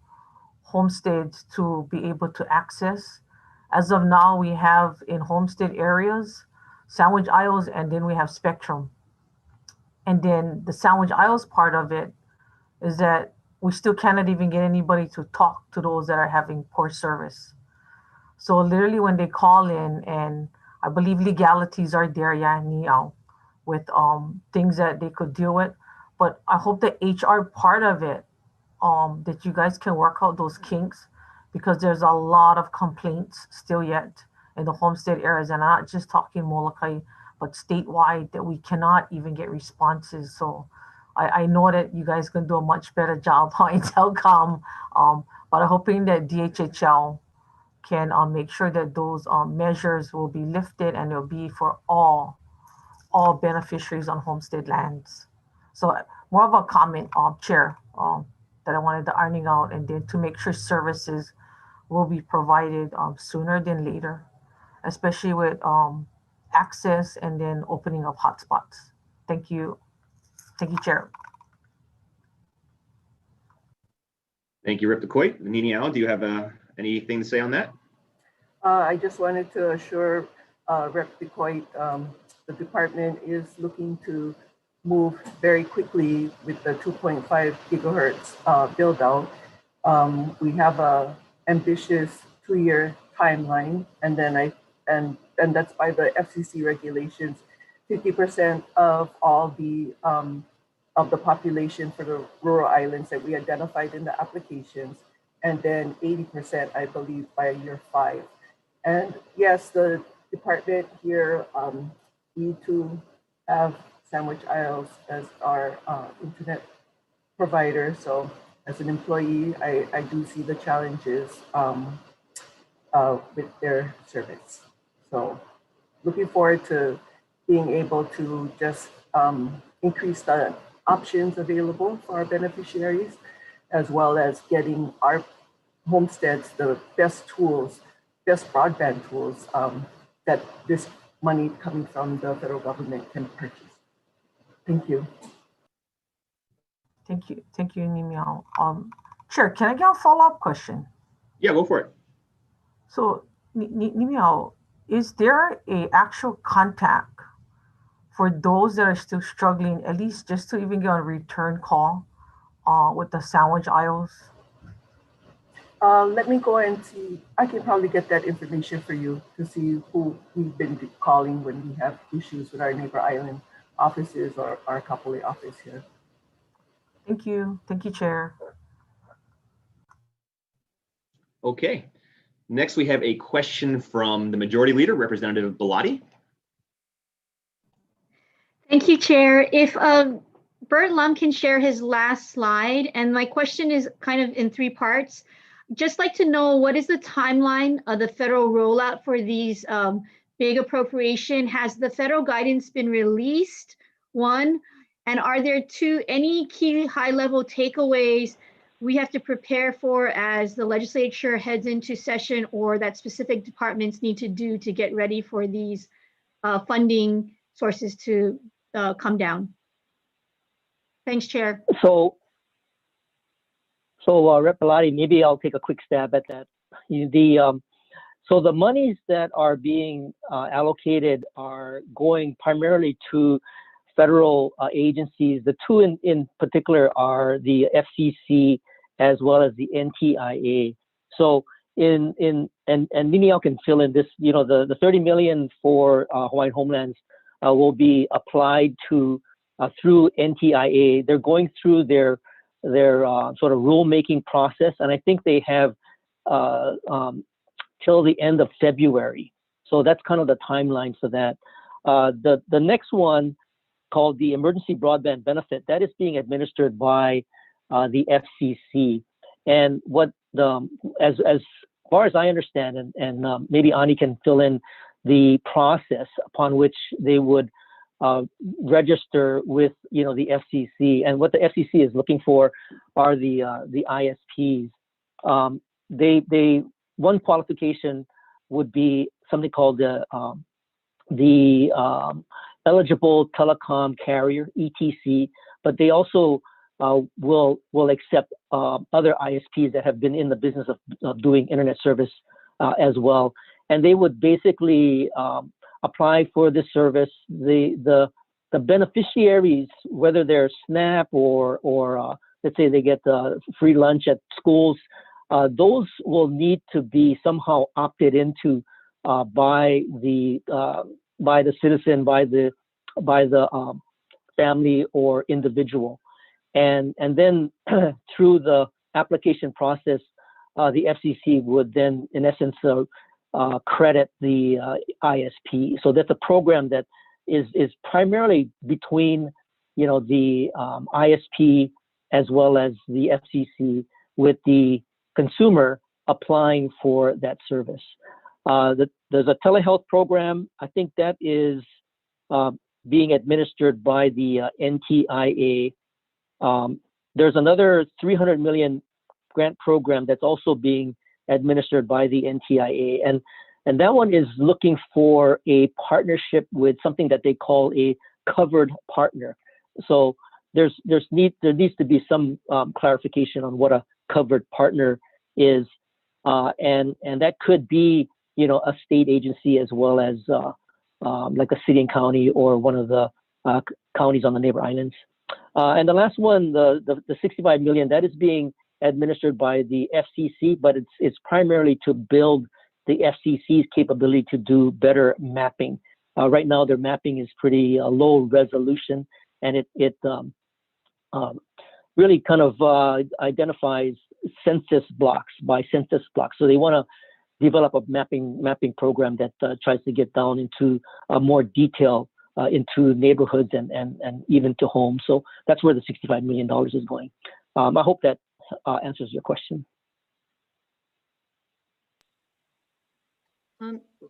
homesteads to be able to access. As of now, we have in homestead areas, Sandwich Isles, and then we have Spectrum. And then the Sandwich Isles part of it is that we still cannot even get anybody to talk to those that are having poor service. So literally when they call in, and I believe legalities are there, yeah, now with things that they could deal with. But I hope the HR part of it, that you guys can work out those kinks, because there's a lot of complaints still yet in the homestead areas, and I'm not just talking Molokai, but statewide, that we cannot even get responses. So I know that you guys can do a much better job on Telcom, but I'm hoping that DHHL can make sure that those measures will be lifted, and it'll be for all beneficiaries on homestead lands. So more of a comment, Chair, that I wanted to ironing out, and then to make sure services will be provided sooner than later, especially with access and then opening of hotspots. Thank you. Thank you, Chair. Thank you, Rep. DeCoit. Nini Al, do you have anything to say on that? I just wanted to assure Rep. DeCoit the department is looking to move very quickly with the 2.5 gigahertz build out. We have a ambitious 2-year timeline, and then and that's by the FCC regulations. 50% of all the population for the rural islands that we identified in the applications, and then 80%, I believe, by year 5. And yes, the department here need to have Sandwich Isles as our internet provider. So as an employee, I do see the challenges with their service. So looking forward to being able to just increase the options available for our beneficiaries, as well as getting our homesteads the best tools, best broadband tools that this money coming from the federal government can purchase. Thank you. Thank you, Nimiao. Chair, can I get a follow-up question? Yeah, go for it. So, Nimiao, is there a actual contact for those that are still struggling, at least just to even get a return call with the Sandwich Isles? Let me go and see. I can probably get that information for you to see who we've been calling when we have issues with our neighbor island offices or our Kapolei office here. Thank you, Chair. Okay. Next, we have a question from the Majority Leader, Representative Bellotti. Thank you, Chair. If Bert Lum can share his last slide, and my question is kind of in 3 parts. Just like to know, what is the timeline of the federal rollout for these big appropriation? Has the federal guidance been released? 1, and are there 2, any key high-level takeaways we have to prepare for as the legislature heads into session, or that specific departments need to do to get ready for these funding sources to come down? Thanks, Chair. So Rep. Bellotti, maybe I'll take a quick stab at that. So the monies that are being allocated are going primarily to federal agencies. The 2 in particular are the FCC as well as the NTIA. So and Niniao can fill in this, the 30 million for Hawaiian Homelands will be applied to through NTIA. They're going through their sort of rulemaking process, and I think they have till the end of February. So that's kind of the timeline for that. The next one, called the Emergency Broadband Benefit, that is being administered by the FCC. And what as far as I understand, and maybe Ani can fill in the process upon which they would register with, the FCC, and what the FCC is looking for are the ISPs. One qualification would be something called the eligible telecom carrier, ETC, but they also will accept other ISPs that have been in the business of doing internet service as well. And they would basically apply for this service. The beneficiaries, whether they're SNAP or let's say they get free lunch at schools, those will need to be somehow opted into by the citizen, by the family or individual, and then through the application process, the FCC would then, in essence, credit the ISP. So that's a program that is primarily between the ISP as well as the FCC, with the consumer applying for that service. There's a telehealth program. I think that is being administered by the NTIA. There's another $300 million grant program that's also being administered by the NTIA, and that one is looking for a partnership with something that they call a covered partner. So there needs to be some clarification on what a covered partner is, and that could be a state agency as well as like a city and county or one of the counties on the neighbor islands. And the last one, the $65 million, that is being administered by the FCC, but it's primarily to build the FCC's capability to do better mapping. Right now, their mapping is pretty low resolution, and it really kind of identifies census blocks by census blocks. So they want to develop a mapping program that tries to get down into more detail into neighborhoods and even to homes. So that's where the $65 million is going. I hope that answers your question.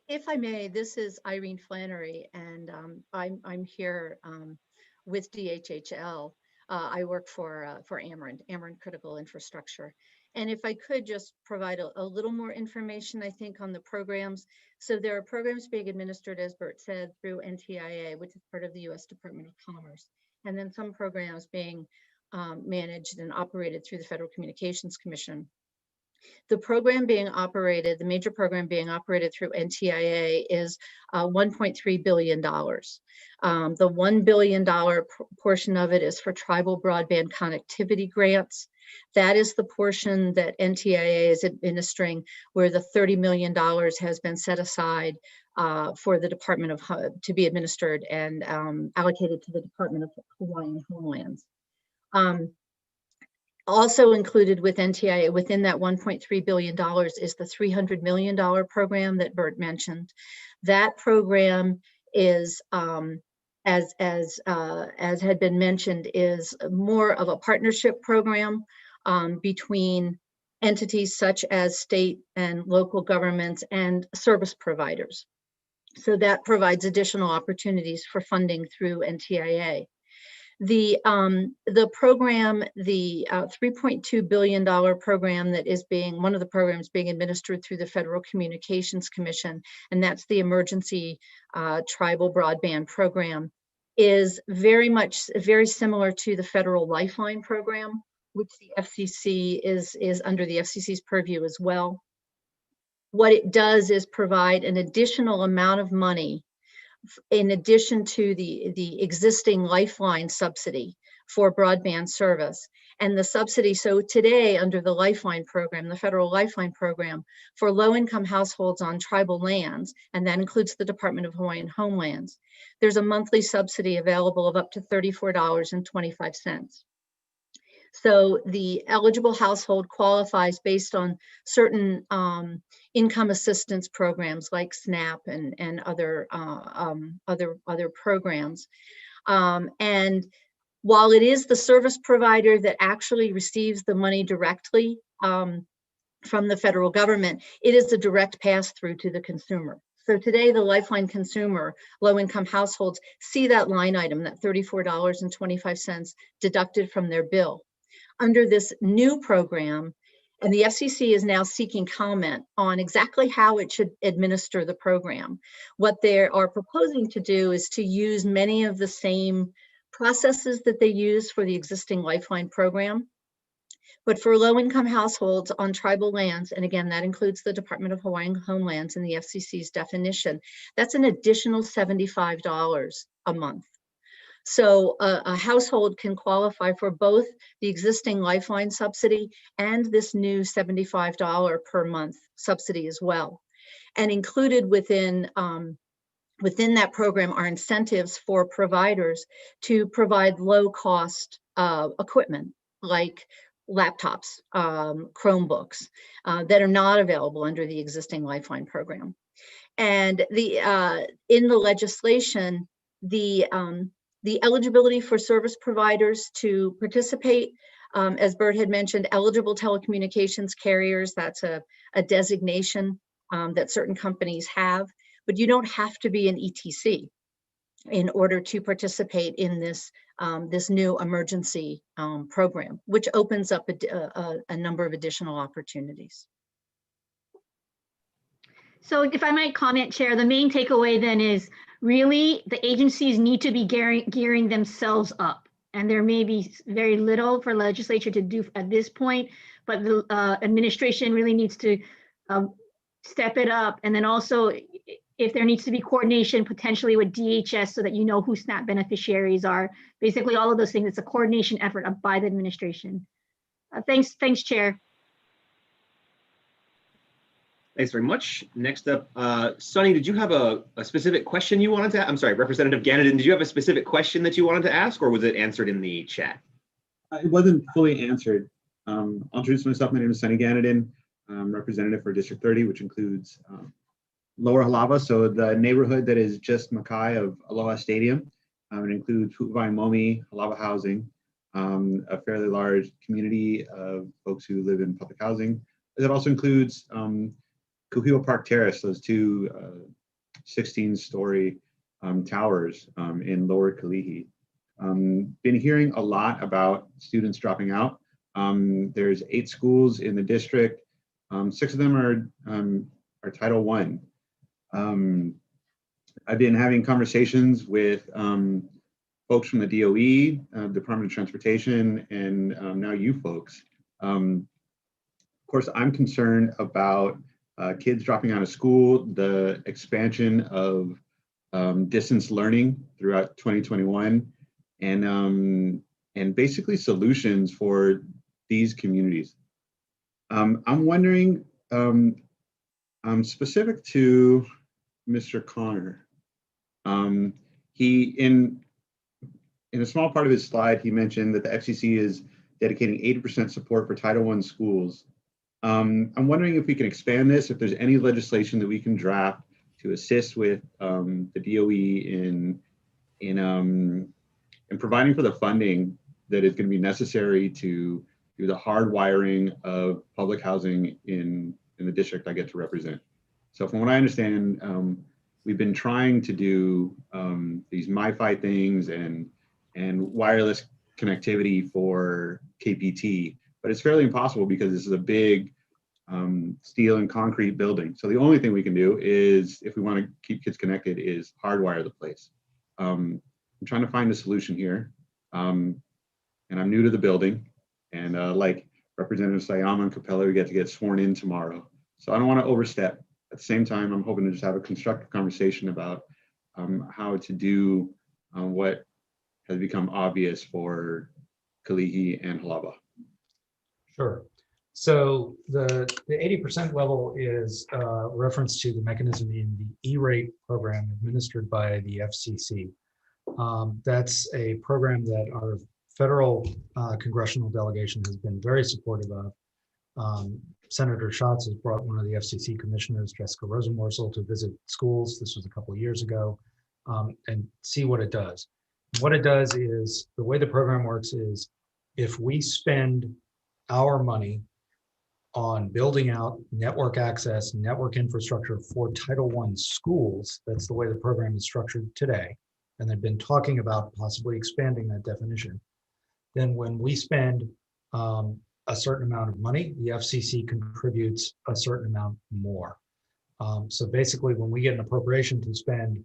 If I may, this is Irene Flannery, and I'm here with DHHL. I work for Ameren Critical Infrastructure. And if I could just provide a little more information, I think, on the programs. So there are programs being administered, as Bert said, through NTIA, which is part of the U.S. Department of Commerce, and then some programs being managed and operated through the Federal Communications Commission. The program being operated, the major program being operated through NTIA is $1.3 billion. The $1 billion portion of it is for tribal broadband connectivity grants. That is the portion that NTIA is administering, where the $30 million has been set aside for the Department of to be administered and allocated to the Department of Hawaiian Homelands. Also included with NTIA within that $1.3 billion is the $300 million program that Bert mentioned. That program is, as had been mentioned, is more of a partnership program between entities such as state and local governments and service providers. So that provides additional opportunities for funding through NTIA. The program, the $3.2 billion program that is one of the programs being administered through the Federal Communications Commission, and that's the Emergency Tribal Broadband Program, is very similar to the Federal Lifeline Program, which the FCC is under the FCC's purview as well. What it does is provide an additional amount of money in addition to the existing Lifeline subsidy for broadband service. And the subsidy, so today under the Lifeline program, the Federal Lifeline program, for low-income households on tribal lands, and that includes the Department of Hawaiian Homelands, there's a monthly subsidy available of up to $34.25. So the eligible household qualifies based on certain income assistance programs like SNAP and other programs. And while it is the service provider that actually receives the money directly from the federal government, it is a direct pass through to the consumer. So today, the Lifeline consumer, low-income households, see that line item, that $34.25 deducted from their bill. Under this new program, and the FCC is now seeking comment on exactly how it should administer the program. What they are proposing to do is to use many of the same processes that they use for the existing Lifeline program, but for low-income households on tribal lands, and again, that includes the Department of Hawaiian Homelands and the FCC's definition, that's an additional $75 a month. So a household can qualify for both the existing Lifeline subsidy and this new $75 per month subsidy as well. And included within that program are incentives for providers to provide low-cost equipment like laptops, Chromebooks that are not available under the existing Lifeline program. And in the legislation, the eligibility for service providers to participate, as Bert had mentioned, eligible telecommunications carriers, that's a designation that certain companies have, but you don't have to be an ETC in order to participate in this new emergency program, which opens up a number of additional opportunities. So if I might comment, Chair, the main takeaway then is really the agencies need to be gearing themselves up. And there may be very little for legislature to do at this point, but the administration really needs to step it up. And then also, if there needs to be coordination potentially with DHS so that you know who SNAP beneficiaries are, basically all of those things, it's a coordination effort by the administration. Thanks, Chair. Thanks very much. Next up, Sunny, did you have a specific question you wanted to, I'm sorry, Representative Ganadin, did you have a specific question that you wanted to ask, or was it answered in the chat? It wasn't fully answered. I'll introduce myself. My name is Sunny Ganadin. I'm representative for District 30, which includes Lower Halava, so the neighborhood that is just Makai of Aloha Stadium. It includes Pu'uhonua, Halava housing, a fairly large community of folks who live in public housing. It also includes Kuhio Park Terrace, those two 16-story towers in Lower Kalihi. Been hearing a lot about students dropping out. There's 8 schools in the district. 6 of them are Title I. I've been having conversations with folks from the DOE, Department of Transportation, and now you folks. Of course, I'm concerned about kids dropping out of school, the expansion of distance learning throughout 2021, and basically solutions for these communities. I'm wondering, specific to Mr. Connor, he in a small part of his slide, he mentioned that the FCC is dedicating 80% support for Title I schools. I'm wondering if we can expand this, if there's any legislation that we can draft to assist with the DOE in providing for the funding that is going to be necessary to do the hard wiring of public housing in the district I get to represent. So from what I understand, we've been trying to do these MiFi things and wireless connectivity for KPT, but it's fairly impossible because this is a big steel and concrete building. So the only thing we can do is, if we want to keep kids connected, is hardwire the place. I'm trying to find a solution here, and I'm new to the building, and like Representative Sayama and Capella, we get to get sworn in tomorrow. So I don't want to overstep. At the same time, I'm hoping to just have a constructive conversation about how to do what has become obvious for Kalihi and Halava. Sure. So the 80% level is a reference to the mechanism in the E-rate program administered by the FCC. That's a program that our federal congressional delegation has been very supportive of. Senator Schatz has brought one of the FCC commissioners, Jessica Rosenworcel, to visit schools. This was a couple of years ago, and see what it does. What it does is, the way the program works is, if we spend our money on building out network access, network infrastructure for Title I schools. That's the way the program is structured today. And they've been talking about possibly expanding that definition. Then when we spend a certain amount of money, the FCC contributes a certain amount more. So basically, when we get an appropriation to spend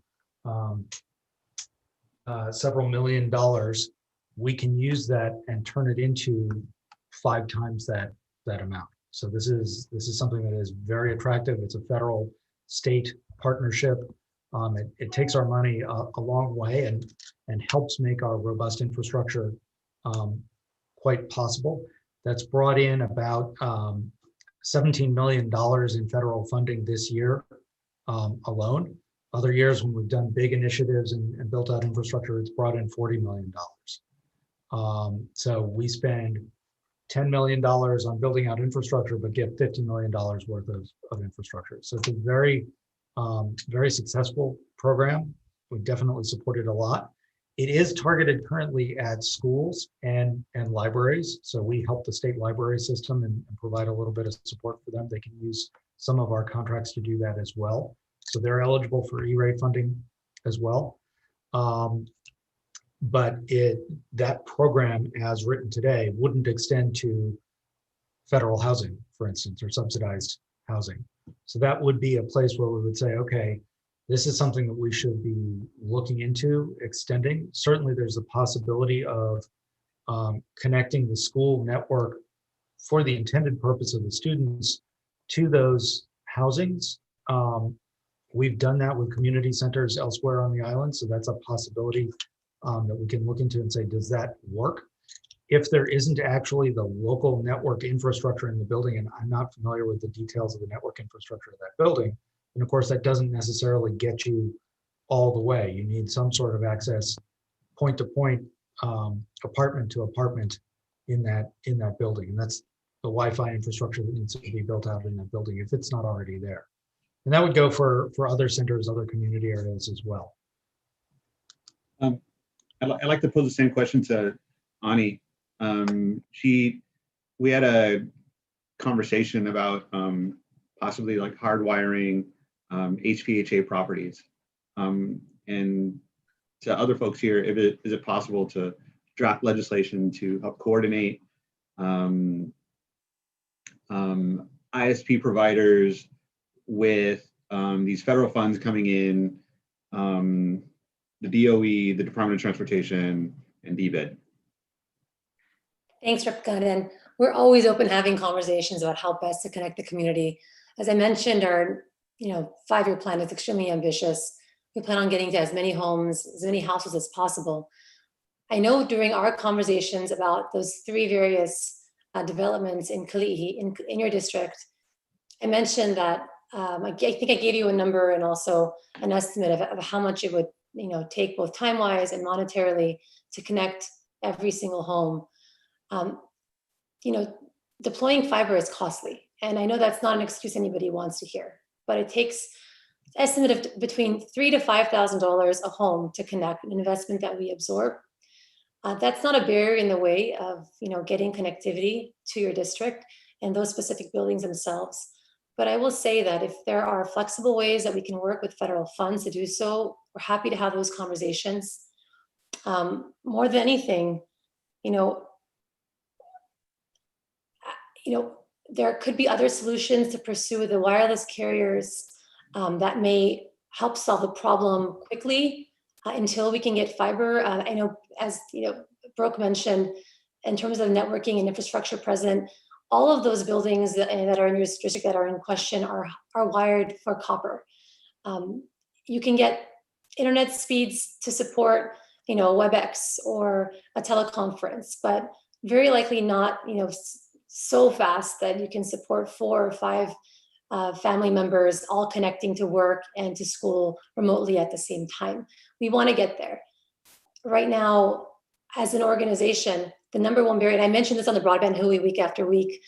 several $1 million, we can use that and turn it into 5 times that amount. So this is something that is very attractive. It's a federal state partnership. It takes our money a long way and helps make our robust infrastructure quite possible. That's brought in about $17 million in federal funding this year alone. Other years when we've done big initiatives and built out infrastructure, it's brought in $40 million. So we spend $10 million on building out infrastructure, but get $50 million worth of infrastructure. So it's a very, very successful program. We definitely support it a lot. It is targeted currently at schools and libraries. So we help the state library system and provide a little bit of support for them. They can use some of our contracts to do that as well. So they're eligible for E-rate funding as well. But that program as written today wouldn't extend to federal housing, for instance, or subsidized housing. So that would be a place where we would say, okay, this is something that we should be looking into extending. Certainly there's a possibility of connecting the school network for the intended purpose of the students to those housings. We've done that with community centers elsewhere on the island. So that's a possibility that we can look into and say, does that work? If there isn't actually the local network infrastructure in the building, and I'm not familiar with the details of the network infrastructure of that building, and of course that doesn't necessarily get you all the way. You need some sort of access point to point, apartment to apartment in that building. And that's the Wi-Fi infrastructure that needs to be built out in that building if it's not already there. And that would go for other centers, other community areas as well. I'd like to pose the same question to Ani. We had a conversation about possibly like hardwiring HPHA properties. And to other folks here, is it possible to draft legislation to help coordinate ISP providers with these federal funds coming in, the DOE, the Department of Transportation, and DBED? Thanks, Representative. We're always open to having conversations about how best to connect the community. As I mentioned, our 5-year plan is extremely ambitious. We plan on getting to as many homes, as many houses as possible. I know during our conversations about those 3 various developments in Kalihi, in your district, I mentioned that I think I gave you a number and also an estimate of how much it would take both time-wise and monetarily to connect every single home. Deploying fiber is costly. And I know that's not an excuse anybody wants to hear, but it takes an estimate of between $3,000 to $5,000 a home to connect, an investment that we absorb. That's not a barrier in the way of getting connectivity to your district and those specific buildings themselves. But I will say that if there are flexible ways that we can work with federal funds to do so, we're happy to have those conversations. More than anything, there could be other solutions to pursue with the wireless carriers that may help solve the problem quickly until we can get fiber. I know, as Brooke mentioned, in terms of networking and infrastructure present, all of those buildings that are in your district that are in question are wired for copper. You can get internet speeds to support, WebEx or a teleconference, but very likely not, so fast that you can support 4 or 5 family members all connecting to work and to school remotely at the same time. We want to get there. Right now, as an organization, the number one barrier, and I mentioned this on the Broadband HIDOE week after week,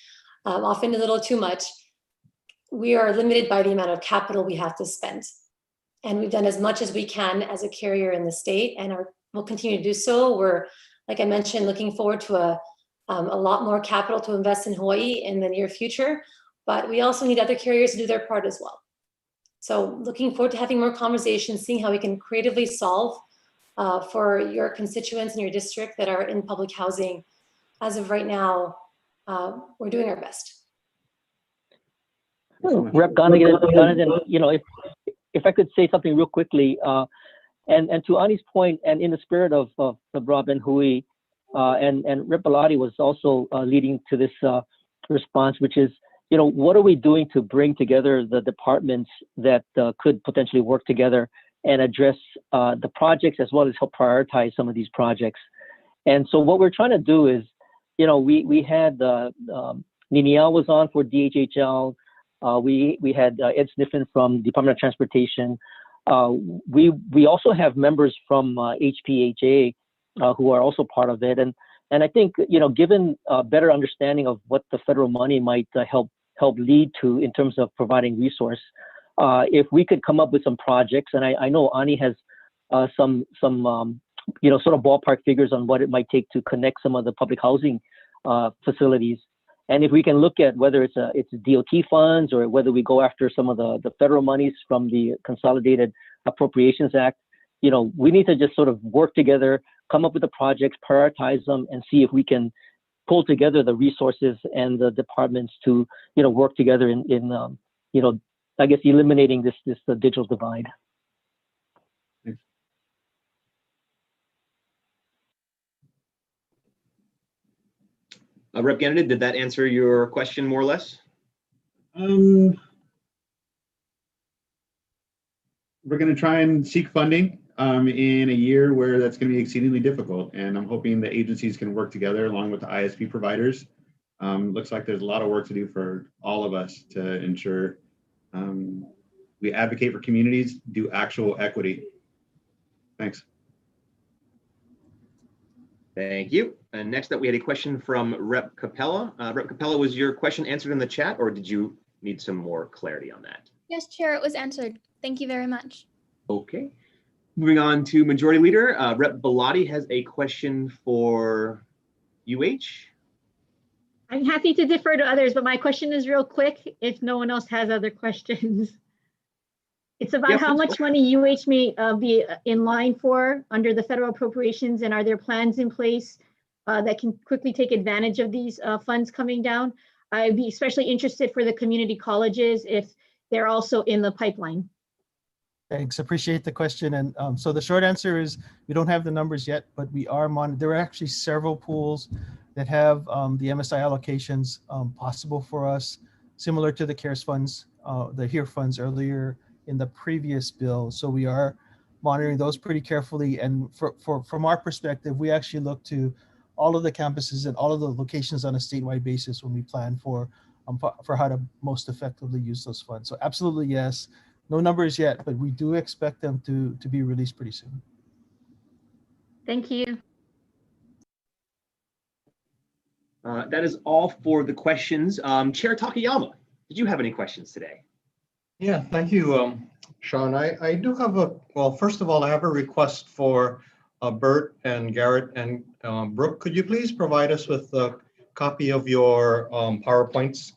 often a little too much, we are limited by the amount of capital we have to spend. And we've done as much as we can as a carrier in the state, and we'll continue to do so. We're, like I mentioned, looking forward to a a lot more capital to invest in Hawaii in the near future, but we also need other carriers to do their part as well. So looking forward to having more conversations, seeing how we can creatively solve for your constituents in your district that are in public housing. As of right now, we're doing our best. Rep. Donegan, you know, if I could say something real quickly, and to Ani's point, and in the spirit of the Broadband HIDOE, and Rep. Bellotti was also leading to this response, which is, you know, what are we doing to bring together the departments that could potentially work together and address the projects as well as help prioritize some of these projects. And so what we're trying to do is, you know, we had Niniel was on for DHHL. We had Ed Sniffen from Department of Transportation. We also have members from HPHA who are also part of it. And I think, you know, given a better understanding of what the federal money might help lead to in terms of providing resource, if we could come up with some projects, and I know Ani has some you know, sort of ballpark figures on what it might take to connect some of the public housing facilities. And if we can look at whether it's DOT funds or whether we go after some of the federal monies from the Consolidated Appropriations Act, you know, we need to just sort of work together, come up with the projects, prioritize them, and see if we can pull together the resources and the departments to, you know, work together in you know, I guess eliminating this digital divide. Rep. Kennedy, did that answer your question more or less? We're going to try and seek funding in a year where that's going to be exceedingly difficult. And I'm hoping the agencies can work together along with the ISP providers. Looks like there's a lot of work to do for all of us to ensure we advocate for communities, do actual equity. Thanks. Thank you. And next up, we had a question from Rep. Capella. Rep. Capella, was your question answered in the chat, or did you need some more clarity on that? Yes, Chair, it was answered. Thank you very much. Okay. Moving on to Majority Leader, Rep. Bellotti has a question for UH. I'm happy to defer to others, but my question is real quick if no one else has other questions. It's about how much money UH may be in line for under the federal appropriations, and are there plans in place that can quickly take advantage of these funds coming down? I'd be especially interested for the community colleges if they're also in the pipeline. Thanks, appreciate the question. And so the short answer is we don't have the numbers yet, but we are monitoring. There are actually several pools that have the MSI allocations possible for us, similar to the CARES funds, the HERE funds earlier in the previous bill. So we are monitoring those pretty carefully. And from our perspective, we actually look to all of the campuses and all of the locations on a statewide basis when we plan for how to most effectively use those funds. So absolutely yes, no numbers yet, but we do expect them to be released pretty soon. Thank you. That is all for the questions. Chair Takayama, did you have any questions today? Yeah, thank you, Sean. I do have well, first of all, I have a request for Bert and Garrett and Brooke. Could you please provide us with a copy of your PowerPoints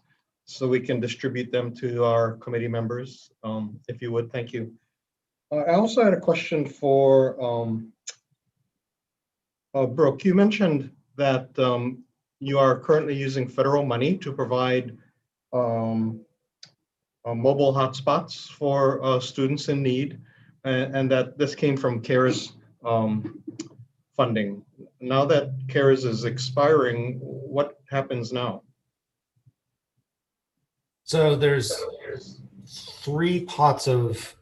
so we can distribute them to our committee members, if you would, thank you. I also had a question for Brooke. You mentioned that you are currently using federal money to provide mobile hotspots for students in need, and that this came from CARES funding. Now that CARES is expiring, what happens now? So there's three pots of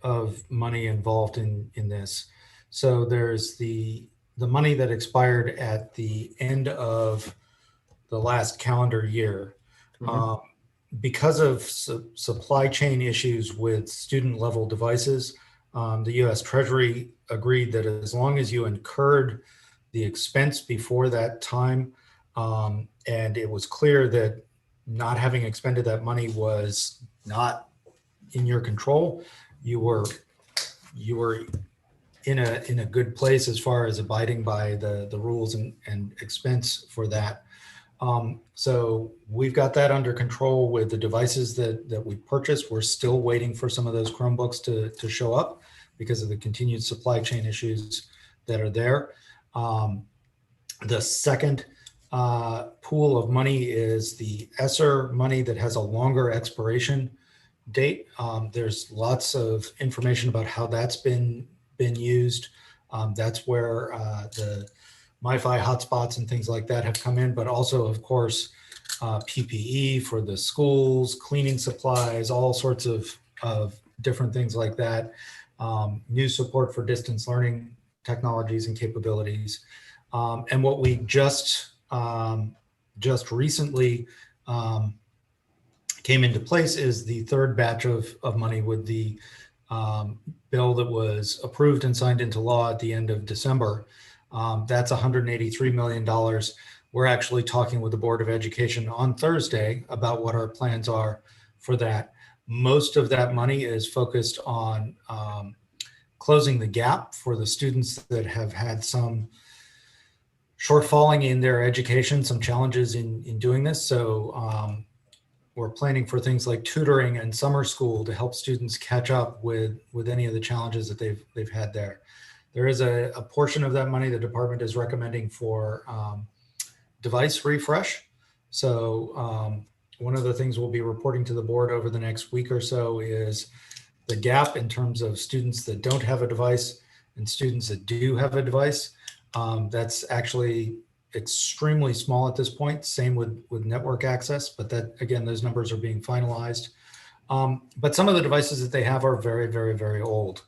money involved in this. So there's the money that expired at the end of the last calendar year. Mm-hmm. Because of supply chain issues with student level devices, the US Treasury agreed that as long as you incurred the expense before that time, and it was clear that not having expended that money was not in your control, you were in a good place as far as abiding by the rules and expense for that. So we've got that under control with the devices that we purchased. We're still waiting for some of those Chromebooks to show up because of the continued supply chain issues that are there. The second pool of money is the ESSER money that has a longer expiration date. There's lots of information about how that's been used. That's where the MiFi hotspots and things like that have come in, but also, of course, PPE for the schools, cleaning supplies, all sorts of different things like that. New support for distance learning technologies and capabilities. And what we just recently came into place is the third batch of money with the bill that was approved and signed into law at the end of December. That's $183 million. We're actually talking with the Board of Education on Thursday about what our plans are for that. Most of that money is focused on closing the gap for the students that have had some shortfalling in their education, some challenges in doing this. So we're planning for things like tutoring and summer school to help students catch up with any of the challenges that they've had there. There is a portion of that money the department is recommending for device refresh. So one of the things we'll be reporting to the board over the next week or so is the gap in terms of students that don't have a device and students that do have a device. That's actually extremely small at this point. Same with network access, but that, again, those numbers are being finalized. But some of the devices that they have are very, very, very old.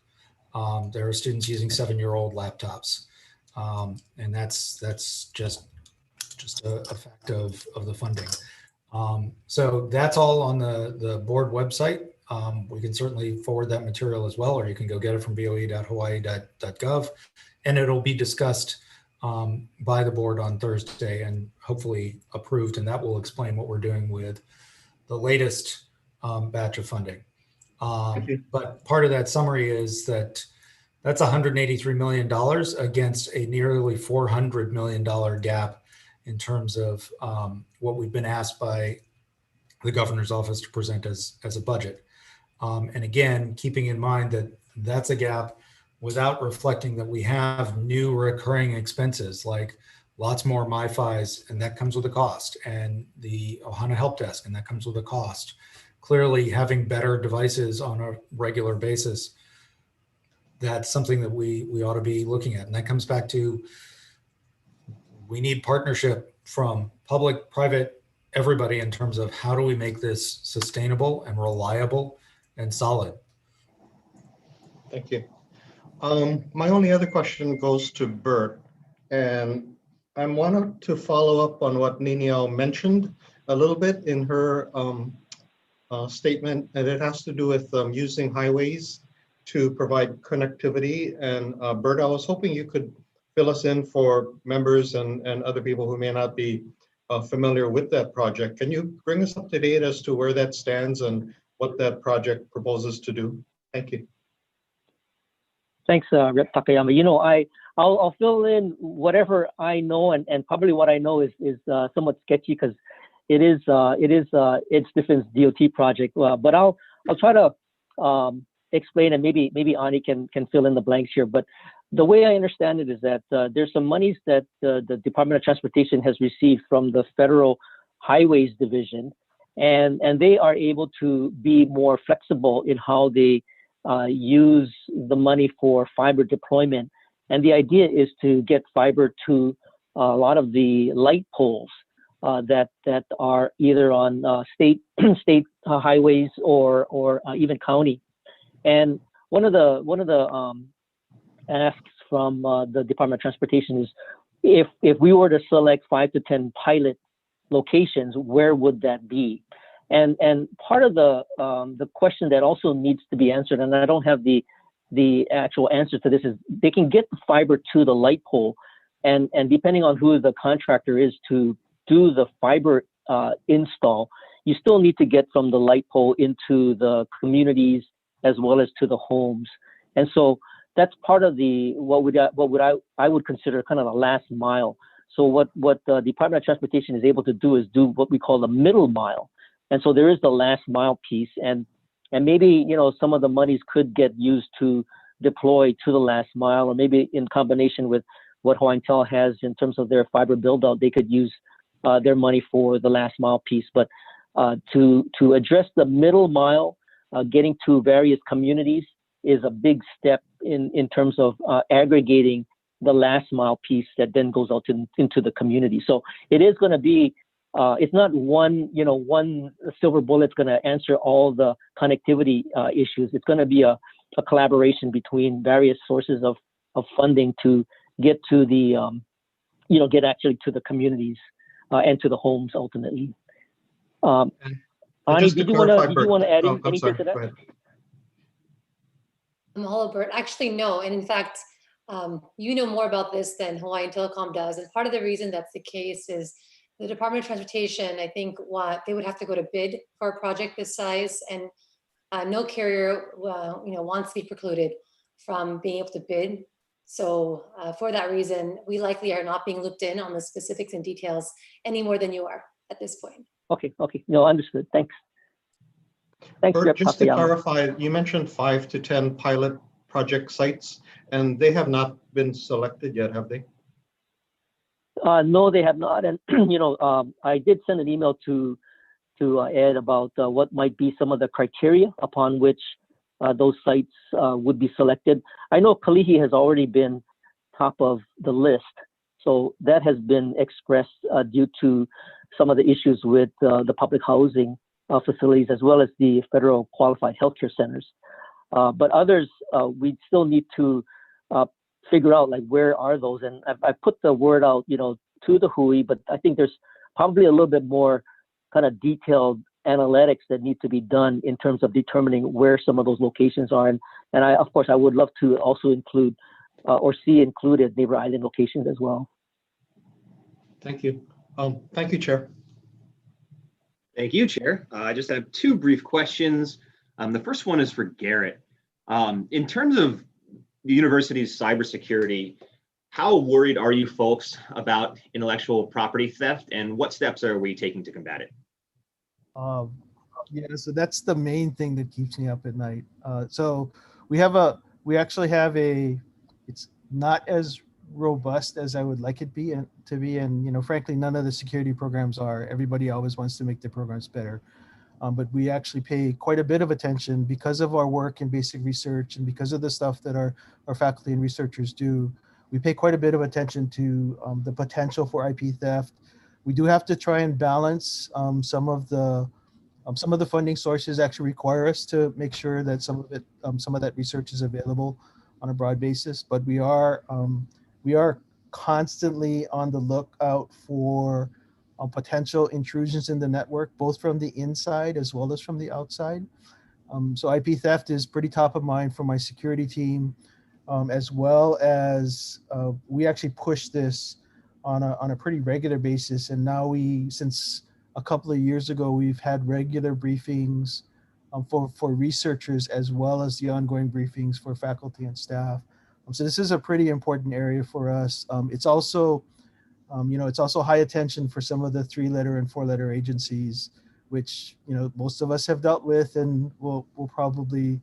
There are students using 7-year-old laptops. And that's just a fact of the funding. So that's all on the board website. We can certainly forward that material as well, or you can go get it from boe.hawaii.gov, and it'll be discussed by the board on Thursday and hopefully approved, and that will explain what we're doing with the latest batch of funding. But part of that summary is that's $183 million against a nearly $400 million gap in terms of what we've been asked by the governor's office to present as a budget. And again, keeping in mind that that's a gap without reflecting that we have new recurring expenses like lots more MiFis, and that comes with a cost, and the Ohana Help Desk, and that comes with a cost. Clearly, having better devices on a regular basis, that's something that we ought to be looking at. And that comes back to, we need partnership from public, private, everybody in terms of how do we make this sustainable and reliable and solid. Thank you. My only other question goes to Bert, and I wanted to follow up on what Niniao mentioned a little bit in her statement, and it has to do with using highways to provide connectivity. And Bert, I was hoping you could fill us in for members and other people who may not be familiar with that project. Can you bring us up to date as to where that stands and what that project proposes to do? Thank you. Thanks, Rep. Takayama. You know, I'll fill in whatever I know, and probably what I know is somewhat sketchy because it's Stiffen's DOT project. But I'll try to explain, and maybe Ani can fill in the blanks here. But the way I understand it is that there's some monies that the Department of Transportation has received from the Federal Highways Division, and they are able to be more flexible in how they use the money for fiber deployment. And the idea is to get fiber to a lot of the light poles that are either on state highways or even county. And one of the asks from the Department of Transportation is, if we were to select 5 to 10 pilot locations, where would that be? And part of the question that also needs to be answered, and I don't have the actual answer to this, is they can get the fiber to the light pole, and depending on who the contractor is to do the fiber install, you still need to get from the light pole into the communities as well as to the homes. And so that's part of the what I would consider kind of the last mile. So what the Department of Transportation is able to do is do what we call the middle mile. And so there is the last mile piece, and maybe, some of the monies could get used to deploy to the last mile, or maybe in combination with what Hawaiian Tel has in terms of their fiber build out, they could use their money for the last mile piece. But to address the middle mile, getting to various communities is a big step in terms of aggregating the last mile piece that then goes out into the community. So it is going to be, it's not one silver bullet's going to answer all the connectivity issues. It's going to be a collaboration between various sources of funding to get to the, get actually to the communities and to the homes ultimately. Ani, did you want to add anything to that? Mahalo, Bert. Actually, no. And in fact, you know more about this than Hawaiian Telecom does. And part of the reason that's the case is the Department of Transportation, I think, they would have to go to bid for a project this size, and no carrier, wants to be precluded from being able to bid. So for that reason, we likely are not being looped in on the specifics and details any more than you are at this point. Okay. No, understood. Thanks. Bert, just to clarify, you mentioned 5 to 10 pilot project sites, and they have not been selected yet, have they? No, they have not. And I did send an email to Ed about what might be some of the criteria upon which those sites would be selected. I know Kalihi has already been top of the list, so that has been expressed due to some of the issues with the public housing facilities as well as the federal qualified healthcare centers. But others, we still need to figure out like where are those. And I put the word out, to the HIDOE, but I think there's probably a little bit more kind of detailed analytics that need to be done in terms of determining where some of those locations are. And of course, I would love to also include or see included neighbor island locations as well. Thank you. Thank you, Chair. Thank you, Chair. I just have 2 brief questions. The first one is for Garrett. In terms of the university's cybersecurity, how worried are you folks about intellectual property theft, and what steps are we taking to combat it? Yeah, so that's the main thing that keeps me up at night. So we actually have it's not as robust as I would like it to be, and frankly, none of the security programs are. Everybody always wants to make their programs better, but we actually pay quite a bit of attention because of our work in basic research and because of the stuff that our faculty and researchers do. We pay quite a bit of attention to the potential for IP theft. We do have to try and balance some of the funding sources actually require us to make sure that some of that research is available on a broad basis. But we are constantly on the lookout for potential intrusions in the network, both from the inside as well as from the outside. So IP theft is pretty top of mind for my security team, as well as we actually push this on a pretty regular basis. And now since a couple of years ago, we've had regular briefings for researchers as well as the ongoing briefings for faculty and staff. So this is a pretty important area for us. It's also, it's also high attention for some of the 3-letter and 4-letter agencies, which most of us have dealt with, and we're probably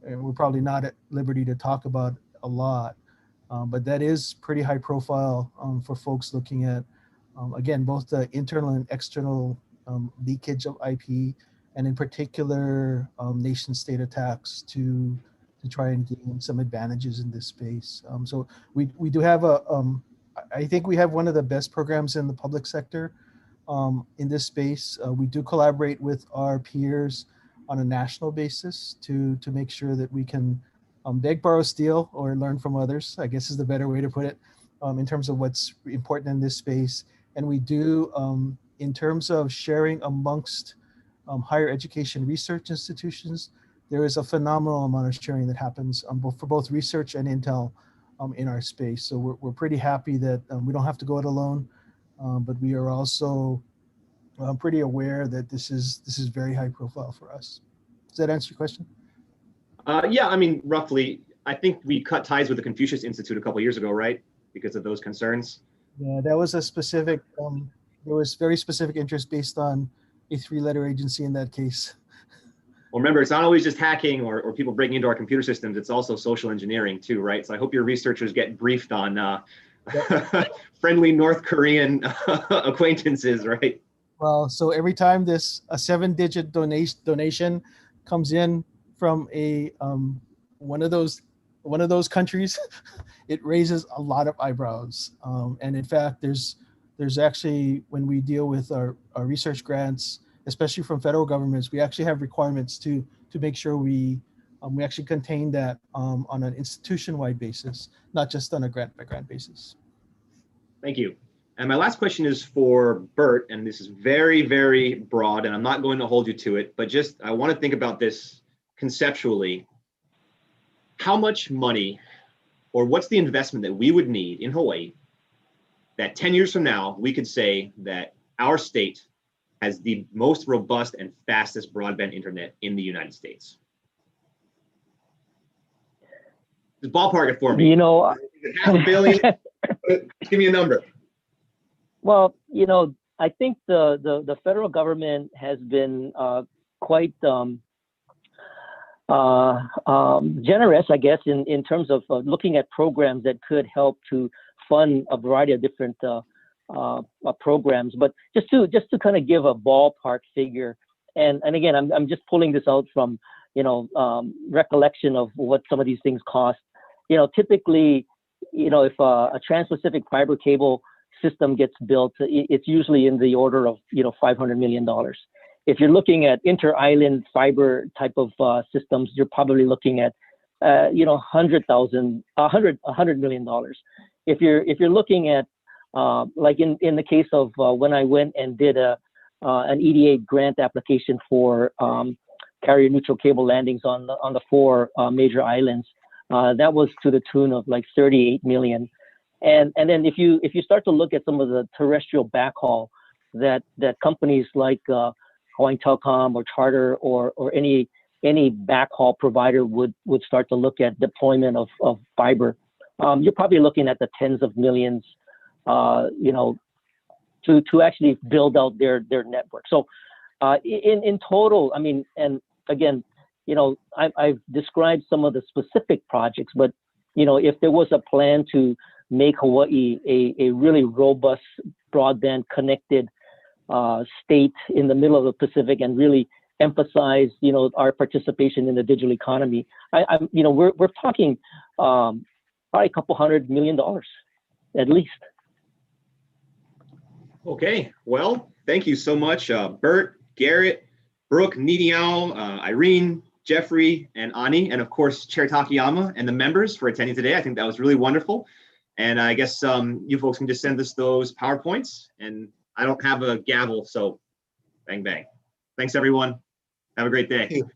not at liberty to talk about a lot. But that is pretty high profile for folks looking at, again, both the internal and external leakage of IP, and in particular, nation state attacks to try and gain some advantages in this space. So we do have I think we have one of the best programs in the public sector in this space. We do collaborate with our peers on a national basis to make sure that we can beg, borrow, steal, or learn from others, I guess is the better way to put it, in terms of what's important in this space. And we do, in terms of sharing amongst higher education research institutions, there is a phenomenal amount of sharing that happens for both research and intel in our space. So we're pretty happy that we don't have to go it alone, but we are also pretty aware that this is very high profile for us. Does that answer your question? Yeah, I mean, roughly. I think we cut ties with the Confucius Institute a couple of years ago, right? Because of those concerns. Yeah, that was a specific, there was very specific interest based on a 3-letter agency in that case. Well, remember, it's not always just hacking or people breaking into our computer systems. It's also social engineering too, right? So I hope your researchers get briefed on friendly North Korean acquaintances, right? Well, so every time a 7-digit donation comes in from a one of those countries, it raises a lot of eyebrows. And in fact, there's actually, when we deal with our research grants, especially from federal governments, we actually have requirements to make sure we actually contain that on an institution-wide basis, not just on a grant-by-grant basis. Thank you. And my last question is for Bert, and this is very, very broad, and I'm not going to hold you to it, but just I want to think about this conceptually. How much money, or what's the investment that we would need in Hawaii that 10 years from now, we could say that our state has the most robust and fastest broadband internet in the United States? Just ballpark it for me. You know, $500 million? Give me a number. Well, you know, I think the federal government has been quite generous, I guess, in terms of looking at programs that could help to fund a variety of different programs. But just to kind of give a ballpark figure, and again, I'm just pulling this out from, you know, recollection of what some of these things cost. You know, typically, you know, if a trans-Pacific fiber cable system gets built, it's usually in the order of, you know, $500 million. If you're looking at inter-island fiber type of systems, you're probably looking at, you know, $100 million. If you're looking at, like in the case of when I went and did an EDA grant application for carrier neutral cable landings on the 4 major islands, that was to the tune of like 38 million. And then if you start to look at some of the terrestrial backhaul that companies like Hawaiian Telecom or Charter or any backhaul provider would start to look at deployment of fiber, you're probably looking at the tens of millions, you know, to actually build out their network. So in total, I mean, and again, you know, I've described some of the specific projects, but, you know, if there was a plan to make Hawaii a really robust broadband connected state in the middle of the Pacific and really emphasize, you know, our participation in the digital economy, you know, we're talking probably a couple $100 million at least. Okay, well, thank you so much, Bert, Garrett, Brooke, Nidiao, Irene, Jeffrey, and Ani, and of course, Chair Takayama and the members for attending today. I think that was really wonderful. And I guess you folks can just send us those PowerPoints, and I don't have a gavel, so bang, bang. Thanks, everyone. Have a great day. Thank you.